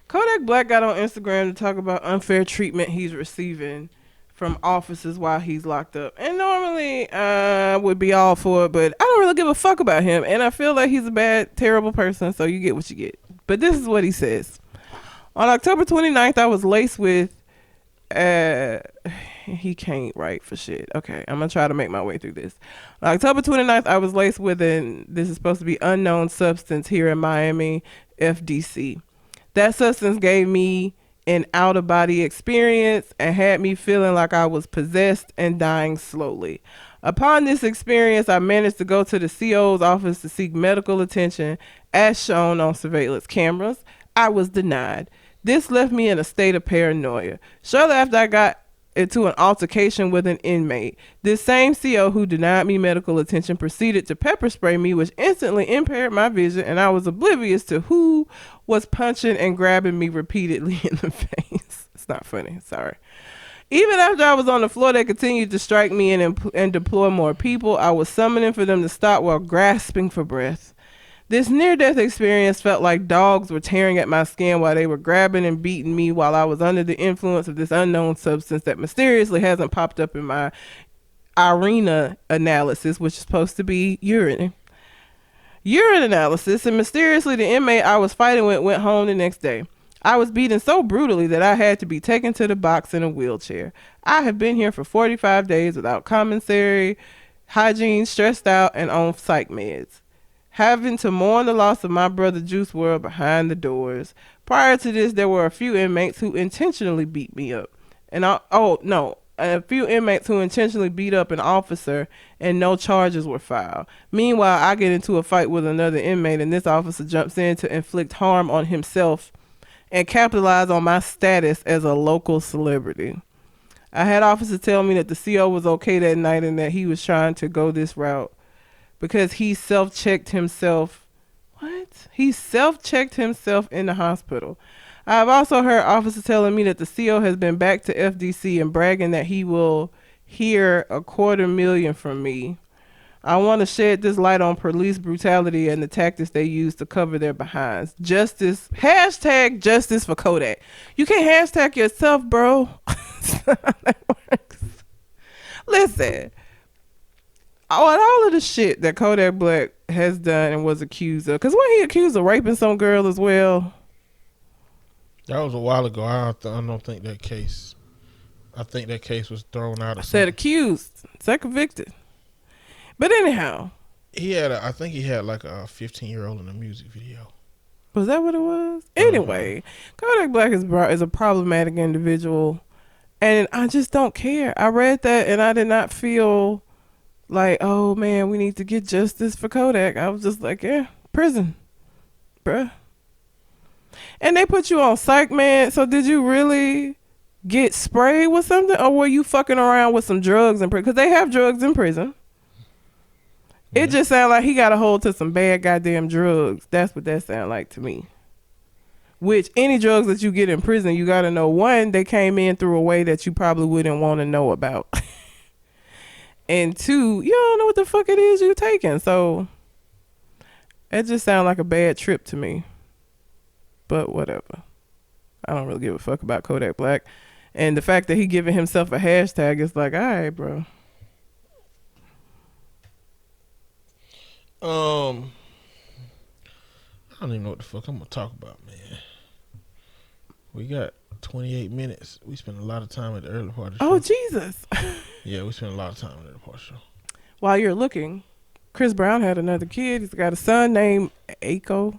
Kodak Black got on Instagram to talk about unfair treatment he's receiving from officers while he's locked up. And normally I would be all for it, but I don't really give a fuck about him. And I feel like he's a bad, terrible person, so you get what you get. But this is what he says. On October 29th, I was laced with... he can't write for shit. Okay, I'm going to try to make my way through this. On October 29th, I was laced with this is supposed to be unknown substance here in Miami, FDC. That substance gave me an out-of-body experience and had me feeling like I was possessed and dying slowly. Upon this experience, I managed to go to the CO's office to seek medical attention as shown on surveillance cameras. I was denied. This left me in a state of paranoia. Shortly after I got into an altercation with an inmate, this same CO who denied me medical attention proceeded to pepper spray me, which instantly impaired my vision, and I was oblivious to who was punching and grabbing me repeatedly in the face. It's not funny, sorry. Even after I was on the floor, they continued to strike me and deploy more people. I was summoning for them to stop while grasping for breath. This near-death experience felt like dogs were tearing at my skin while they were grabbing and beating me while I was under the influence of this unknown substance that mysteriously hasn't popped up in my arena analysis, which is supposed to be urine analysis, and mysteriously the inmate I was fighting with went home the next day. I was beaten so brutally that I had to be taken to the box in a wheelchair. I have been here for 45 days without commissary, hygiene, stressed out, and on psych meds. Having to mourn the loss of my brother Juice WRLD behind the doors. Prior to this, there were a few inmates who intentionally beat me up. A few inmates who intentionally beat up an officer and no charges were filed. Meanwhile, I get into a fight with another inmate and this officer jumps in to inflict harm on himself and capitalize on my status as a local celebrity. I had officers tell me that the CO was okay that night and that he was trying to go this route because he self-checked himself. What? He self-checked himself in the hospital. I've also heard officers telling me that the CO has been back to FDC and bragging that he will hear $250,000 from me. I want to shed this light on police brutality and the tactics they use to cover their behinds. Justice, hashtag justice for Kodak. You can't hashtag yourself, bro. That's not how that works. Listen, on all of the shit that Kodak Black has done and was accused of, because wasn't he accused of raping some girl as well? That was a while ago. I don't think that case. I think that case was thrown out. I said accused, said convicted. But anyhow, I think he had like a 15-year-old in the music video. Was that what it was? Anyway, Kodak Black is a problematic individual, and I just don't care. I read that and I did not feel like, oh man, we need to get justice for Kodak. I was just like, yeah, prison, bruh. And they put you on psych, man. So did you really get sprayed with something, or were you fucking around with some drugs in prison? Because they have drugs in prison. Yeah. It just sounded like he got a hold to some bad goddamn drugs. That's what that sounded like to me. Which any drugs that you get in prison, you got to know, one, they came in through a way that you probably wouldn't want to know about. And two, you don't know what the fuck it is you taking. So it just sounded like a bad trip to me. But whatever. I don't really give a fuck about Kodak Black. And the fact that he giving himself a hashtag is like, all right, bro. I don't even know what the fuck I'm going to talk about, man. We got 28 minutes. We spent a lot of time at the early part of the show. Oh, Jesus. Yeah, we spent a lot of time at the early part of the show. While you're looking, Chris Brown had another kid. He's got a son named Aiko.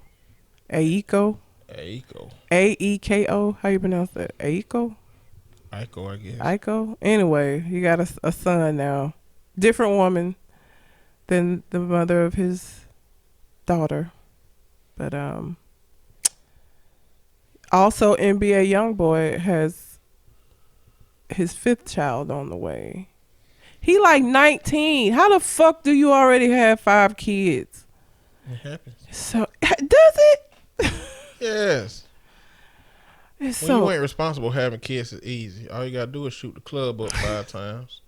Aiko. Aeko. How you pronounce that? Aiko, I guess. Aiko. Anyway, he got a son now. Different woman than the mother of his daughter. But also NBA YoungBoy has his 5th child on the way. He like 19. How the fuck do you already have 5 kids? It happens. So does it? Yes. When So you ain't responsible, having kids is easy. All you gotta do is shoot the club up 5 times.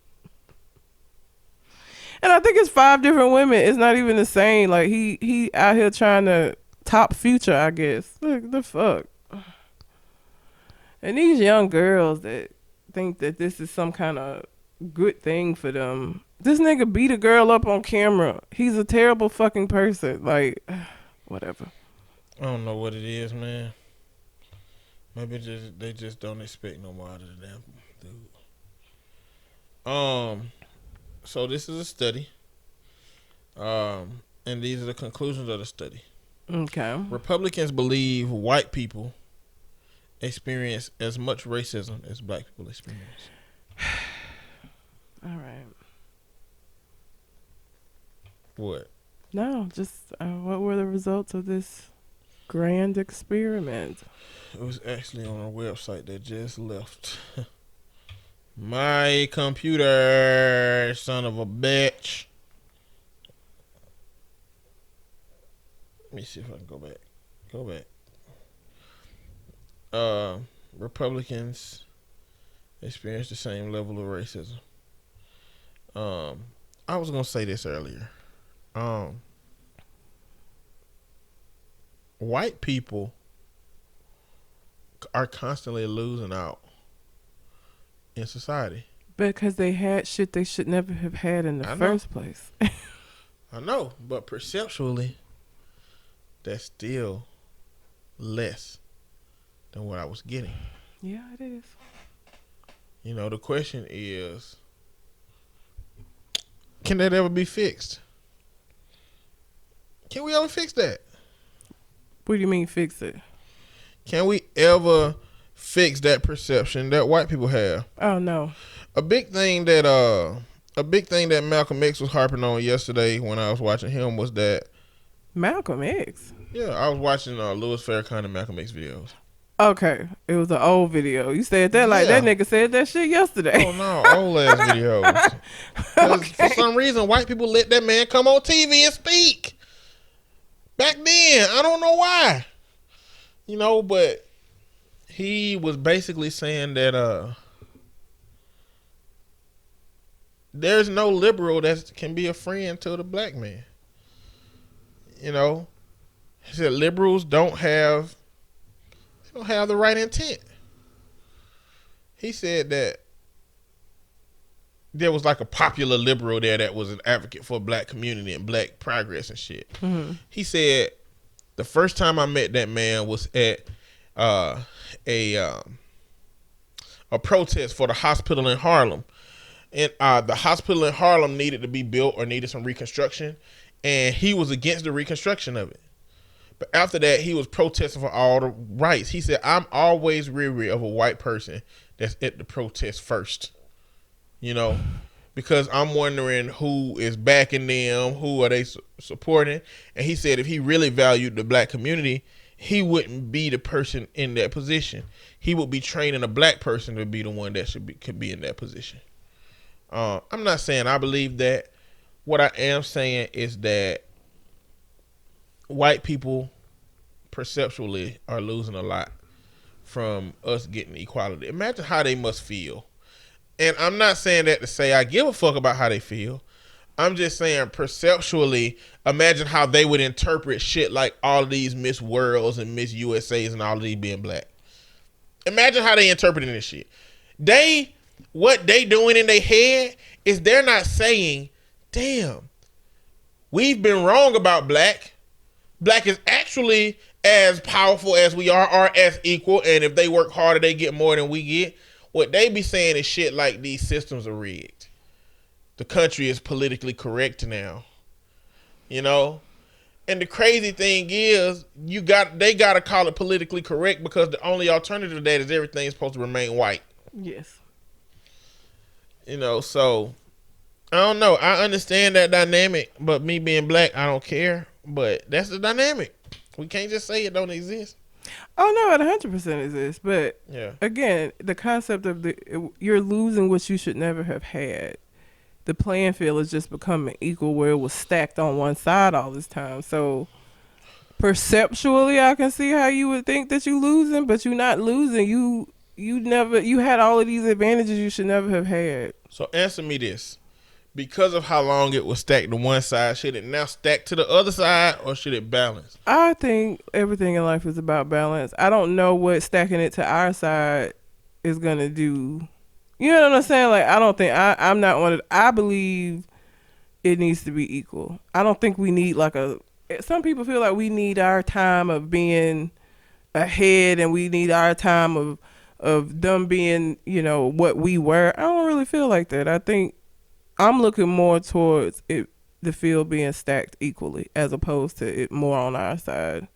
And I think it's 5 different women. It's not even the same. Like he out here trying to top Future, I guess. Look, the fuck. And these young girls that think that this is some kind of good thing for them. This nigga beat a girl up on camera. He's a terrible fucking person. Like, whatever. I don't know what it is, man. Maybe they just don't expect no more out of the damn dude. So this is a study. And these are the conclusions of the study. Okay. Republicans believe white people experience as much racism as black people experience. All right. What? No, just what were the results of this grand experiment? It was actually on our website that just left. My computer, son of a bitch. Let me see if I can go back. Republicans experience the same level of racism. I was gonna say this earlier. white people are constantly losing out in society. Because they had shit they should never have had in the first place. I know, but perceptually, that's still less than what I was getting. Yeah, it is. You know, the question is, can that ever be fixed? Can we ever fix that? What do you mean fix it? Can we ever fix that perception that white people have? Oh no. A big thing that Malcolm X was harping on yesterday when I was watching him was that Malcolm X. Yeah, I was watching Louis Farrakhan and Malcolm X videos. Okay, it was an old video. You said that like that nigga said that shit yesterday. Oh no, old ass videos. Okay. For some reason, white people let that man come on TV and speak. Back then, I don't know why. You know, but he was basically saying that there's no liberal that can be a friend to the black man. You know, he said liberals don't have the right intent. He said that there was like a popular liberal there that was an advocate for black community and black progress and shit. Mm-hmm. He said the first time I met that man was at a protest for the hospital in Harlem. And the hospital in Harlem needed to be built or needed some reconstruction, and he was against the reconstruction of it. But after that, he was protesting for all the rights. He said, I'm always weary of a white person that's at the protest first. You know, because I'm wondering who is backing them, who are they supporting. And he said if he really valued the black community, he wouldn't be the person in that position. He would be training a black person to be the one that could be in that position. I'm not saying I believe that. What I am saying is that white people perceptually are losing a lot from us getting equality. Imagine how they must feel. And I'm not saying that to say I give a fuck about how they feel. I'm just saying perceptually, imagine how they would interpret shit like all of these Miss Worlds and Miss USAs and all of these being black. Imagine how they interpreting this shit. What they doing in their head is they're not saying, damn, we've been wrong about black. Black is actually as powerful as we are or as equal. And if they work harder, they get more than we get. What they be saying is shit like these systems are rigged. The country is politically correct now. You know? And the crazy thing is, they gotta call it politically correct because the only alternative to that is everything's supposed to remain white. Yes. You know, so I don't know. I understand that dynamic, but me being black, I don't care. But that's the dynamic. We can't just say it don't exist. Oh no, it 100% exists. But yeah, again, the concept of you're losing what you should never have had. The playing field is just becoming equal where it was stacked on one side all this time. So perceptually, I can see how you would think that you're losing, but you're not losing. You had all of these advantages you should never have had. So answer me this. Because of how long it was stacked to one side, should it now stack to the other side or should it balance? I think everything in life is about balance. I don't know what stacking it to our side is going to do. You know what I'm saying? Like, I don't think, I'm not one of, I believe it needs to be equal. I don't think we need some people feel like we need our time of being ahead and we need our time of them being, you know, what we were. I don't really feel like that. I think I'm looking more towards the field being stacked equally as opposed to it more on our side.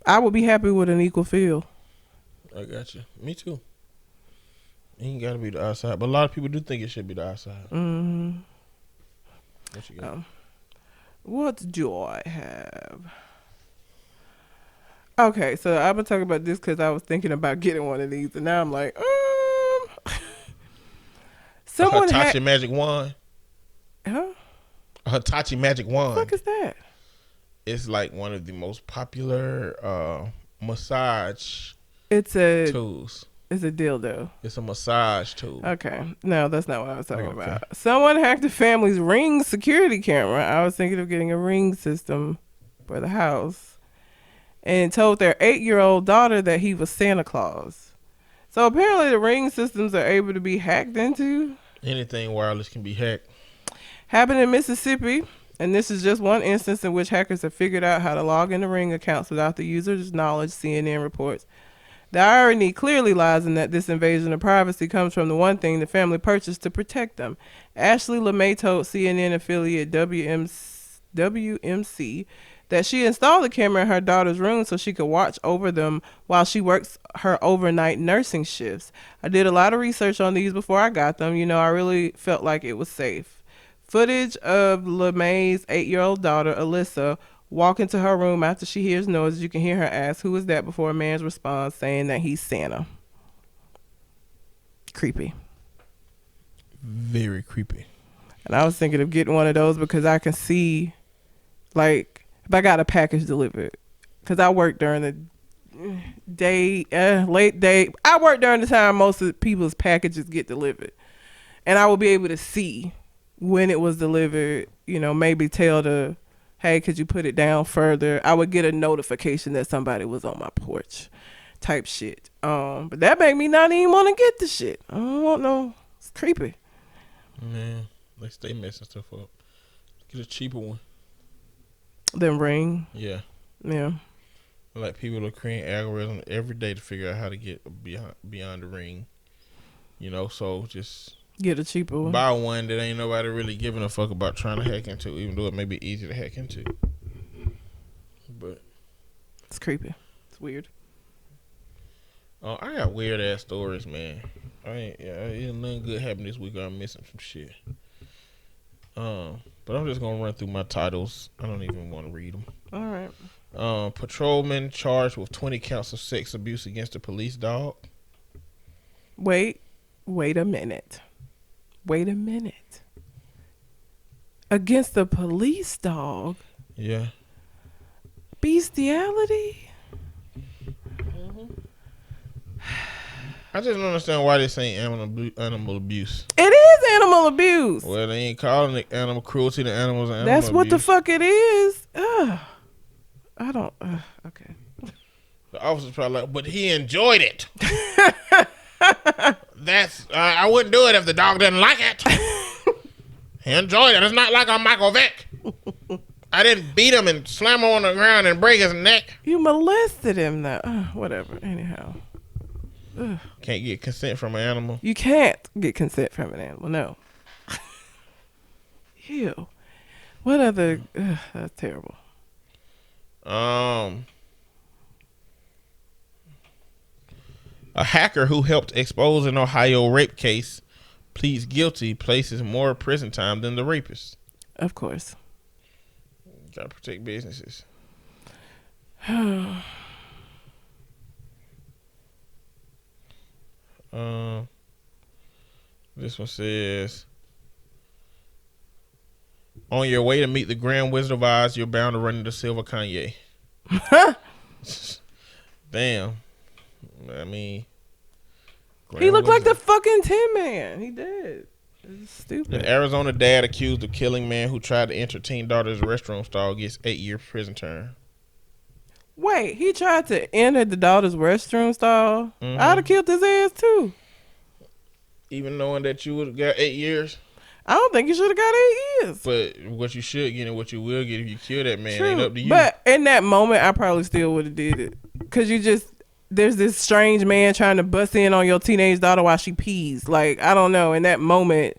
I would be happy with an equal field. I got you. Me too. It ain't got to be the outside, but a lot of people do think it should be the outside. Mm-hmm. What you got? What do I have? Okay, so I've been talking about this because I was thinking about getting one of these, and now I'm like, someone Hitachi magic wand. Huh? A Hitachi magic wand. What the fuck is that? It's like one of the most popular massage tools. It's a dildo. It's a massage tool. Okay. No, that's not what I was talking about. Someone hacked the family's Ring security camera. I was thinking of getting a Ring system for the house. and told their 8-year-old daughter that he was Santa Claus. So apparently the ring systems are able to be hacked into. Anything wireless can be hacked. Happened in Mississippi, and this is just one instance in which hackers have figured out how to log into ring accounts without the user's knowledge, CNN reports. The irony clearly lies in that this invasion of privacy comes from the one thing the family purchased to protect them. Ashley LeMay told CNN affiliate WMC that she installed the camera in her daughter's room so she could watch over them while she works her overnight nursing shifts. I did a lot of research on these before I got them. You know, I really felt like it was safe. Footage of LeMay's 8-year-old daughter, Alyssa, walk into her room after she hears noises. You can hear her ask, "Who is that?" before a man's response saying that he's Santa. Creepy. Very creepy. And I was thinking of getting one of those because I can see, like, if I got a package delivered, because I work during the day, late day. I work during the time most of people's packages get delivered. And I will be able to see when it was delivered, you know, maybe tell the, hey, could you put it down further? I would get a notification that somebody was on my porch type shit. But that made me not even want to get the shit. I don't want no, it's creepy. Man, they stay messing stuff up. Get a cheaper one. Then ring. Yeah. Yeah. Like people are creating algorithms every day to figure out how to get beyond the ring. You know, so just Get a cheaper one. buy one that ain't nobody really giving a fuck about trying to hack into, even though it may be easy to hack into. But It's creepy. It's weird. I got weird ass stories, man. Ain't nothing good happened this week. I'm missing some shit. But I'm just gonna run through my titles. I don't even want to read them. All right. Patrolman charged with 20 counts of sex abuse against a police dog. Wait a minute. Against the police dog? Yeah. Bestiality? I just don't understand why this ain't animal abuse. It is animal abuse. Well, they ain't calling it animal cruelty to animals and animal That's what the abuse. fuck it is. I don't. Okay. The officer's probably like, but he enjoyed it. That's I wouldn't do it if the dog didn't like it. He enjoyed it. It's not like I'm Michael Vick. I didn't beat him and slam him on the ground and break his neck. You molested him now. Whatever. Anyhow. Can't get consent from an animal. You can't get consent from an animal. No. Ew. What other? That's terrible. A hacker who helped expose an Ohio rape case pleads guilty, places more prison time than the rapist. Of course. Gotta protect businesses. This one says, on your way to meet the Grand Wizard of Oz, you're bound to run into Silver Kanye. Damn. I mean, he looked like the fucking Tin Man. He did. It's stupid. An Arizona dad accused of killing man who tried to entertain daughter's restroom stall gets 8-year prison term. Wait, he tried to enter the daughter's restroom stall? Mm-hmm. I'd have killed his ass too. Even knowing that you would have got 8 years? I don't think you should have got 8 years. But what you should get and what you will get if you kill that man True. ain't up to you. But in that moment, I probably still would have did it. Because there's this strange man trying to bust in on your teenage daughter while she pees. Like, I don't know. In that moment,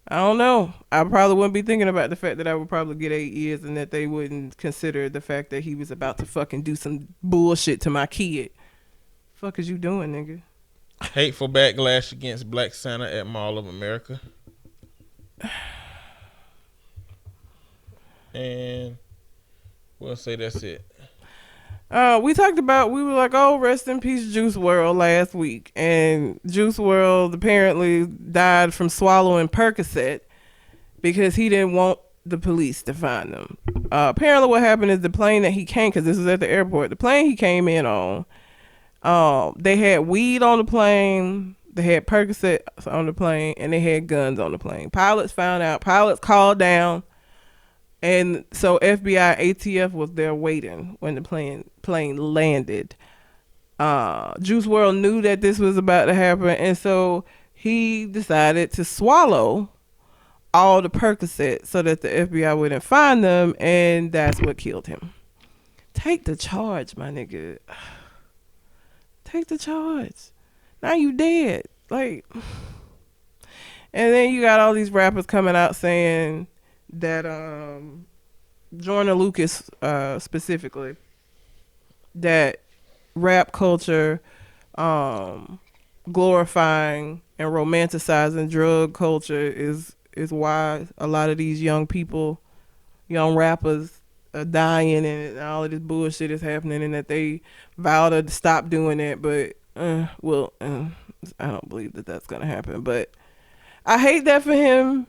I don't know. I probably wouldn't be thinking about the fact that I would probably get 8 years and that they wouldn't consider the fact that he was about to fucking do some bullshit to my kid. Fuck is you doing, nigga? Hateful backlash against Black Santa at Mall of America. And we'll say that's it. We were like, oh, rest in peace, Juice WRLD last week. And Juice WRLD apparently died from swallowing Percocet because he didn't want the police to find them. Apparently what happened is the plane that he came, because this was at the airport, the plane he came in on, they had weed on the plane, they had Percocet on the plane, and they had guns on the plane. Pilots found out. Pilots called down And so FBI ATF was there waiting when the plane landed. Juice World knew that this was about to happen, and so he decided to swallow all the Percocet so that the FBI wouldn't find them, and that's what killed him. Take the charge, my nigga. Take the charge. Now you dead. Like, and then you got all these rappers coming out saying that Joyner Lucas specifically, that rap culture glorifying and romanticizing drug culture is why a lot of these young rappers are dying and all of this bullshit is happening, and that they vow to stop doing it. But I don't believe that that's gonna happen. But I hate that for him.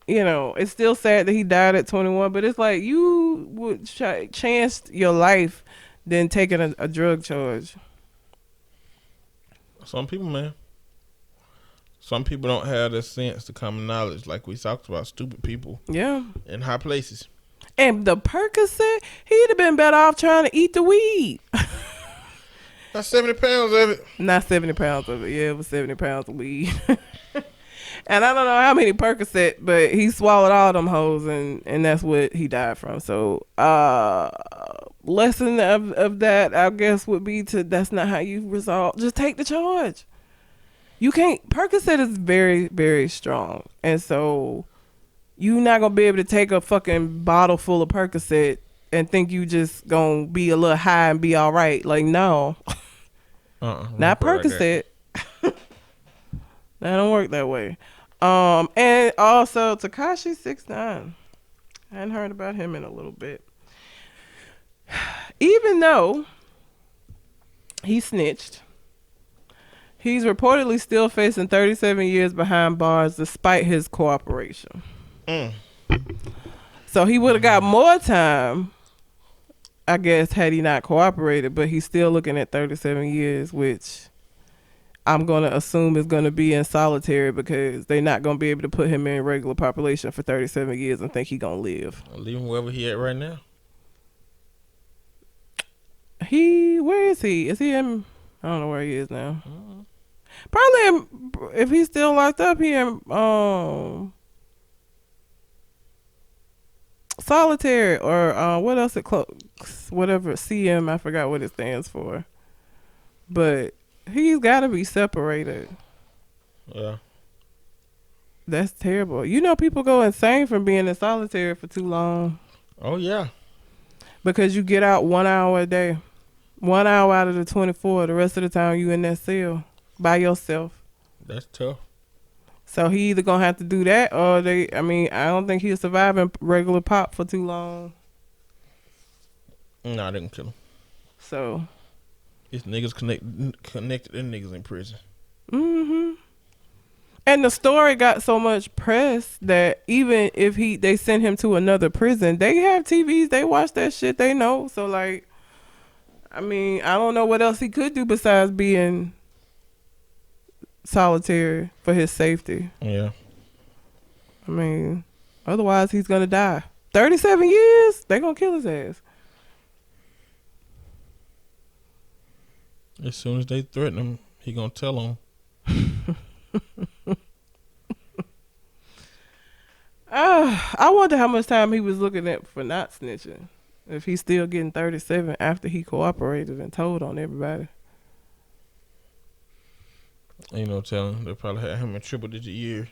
You know, it's still sad that he died at 21, but it's like you would chance your life than taking a drug charge. Some people, man. Some people don't have the sense, the common knowledge, like we talked about. Stupid people. Yeah. In high places. And the Percocet, he'd have been better off trying to eat the weed. That's 70 pounds of it. Not 70 pounds of it. Yeah, it was 70 pounds of weed. And I don't know how many Percocet, but he swallowed all them hoes, and that's what he died from. So, lesson of that, I guess, would be that's not how you resolve. Just take the charge. You can't. Percocet is very, very strong, and so you're not gonna be able to take a fucking bottle full of Percocet and think you just gonna be a little high and be all right. Like, no, not Percocet. That don't work that way. And also Tekashi 6ix9ine. I hadn't heard about him in a little bit. Even though he snitched, he's reportedly still facing 37 years behind bars despite his cooperation. So he would have got more time, I guess, had he not cooperated, but he's still looking at 37 years, which I'm going to assume is going to be in solitary because they're not going to be able to put him in regular population for 37 years and think he's going to live. I'll leave him wherever he at right now. Where is he? Is he in, I don't know where he is now. Probably if he's still locked up, he in solitary or what else whatever, CM, I forgot what it stands for. But he's got to be separated. Yeah. That's terrible. You know, people go insane from being in solitary for too long. Oh, yeah. Because you get out 1 hour a day. 1 hour out of the 24. The rest of the time you in that cell by yourself. That's tough. So he either going to have to do that or I don't think he'll survive in regular pop for too long. Nah, they can kill him. So. It's niggas connected and niggas in prison. Mm-hmm. And the story got so much press that even if they send him to another prison, they have TVs, they watch that shit, they know. So, like, I don't know what else he could do besides being solitary for his safety. Yeah. Otherwise he's going to die. 37 years? They going to kill his ass. As soon as they threaten him, he gonna tell them. I wonder how much time he was looking at for not snitching. If he's still getting 37 after he cooperated and told on everybody. Ain't no telling. They probably had him in triple-digit years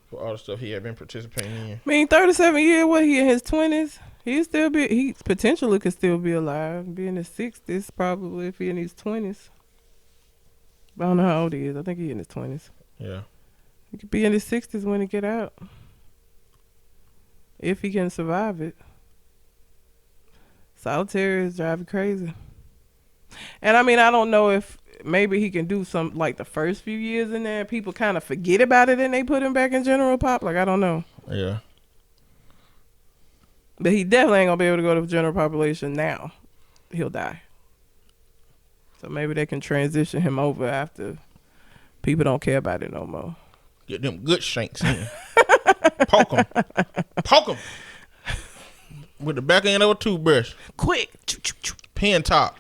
for all the stuff he had been participating in. 37 years, what, he in his 20s? He potentially could still be alive. Be in his 60s probably if he in his 20s. I don't know how old he is. I think he in his 20s. Yeah. He could be in his 60s when he get out. If he can survive it. Solitary is driving crazy. And I don't know if maybe he can do some, like the first few years in there, people kind of forget about it and they put him back in general pop. Like, I don't know. Yeah. But he definitely ain't gonna be able to go to general population now. He'll die. So maybe they can transition him over after people don't care about it no more. Get them good shanks in. Poke him. with the back end of a toothbrush. Quick. Pen top.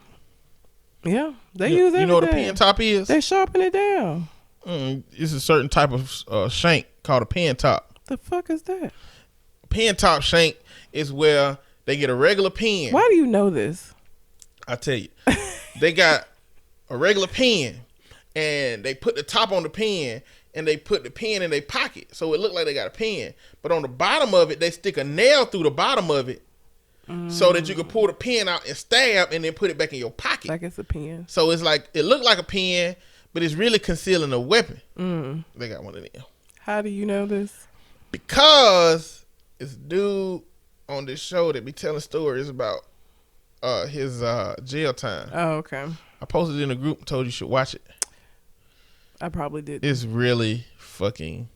Yeah, they use everything. You know what a pen top is? They sharpen it down. It's a certain type of shank called a pen top. The fuck is that? Pen top shank is where they get a regular pen. Why do you know this? I tell you, they got a regular pen, and they put the top on the pen, and they put the pen in their pocket, so it look like they got a pen. But on the bottom of it, they stick a nail through the bottom of it, so that you can pull the pen out and stab, and then put it back in your pocket. Like it's a pen. So it's like it look like a pen, but it's really concealing a weapon. They got one of them. How do you know this? Because it's a dude on this show that be telling stories about his jail time. Oh, okay. I posted it in a group and told you should watch it. I probably did. It's really fucking.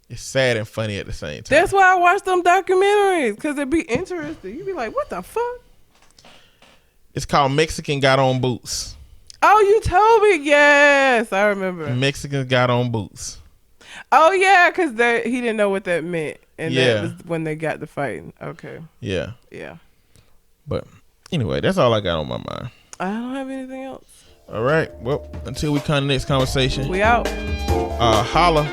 It's sad and funny at the same time. That's why I watch them documentaries, because it be interesting. You be like, what the fuck? It's called Mexican Got On Boots. Oh, you told me. Yes, I remember. Mexicans Got On Boots. Oh, yeah, because he didn't know what that meant. And Yeah. that was when they got to fighting. Okay. Yeah. Yeah. But anyway, that's all I got on my mind. I don't have anything else. All right. Well, until we come to the next conversation, We out. holla.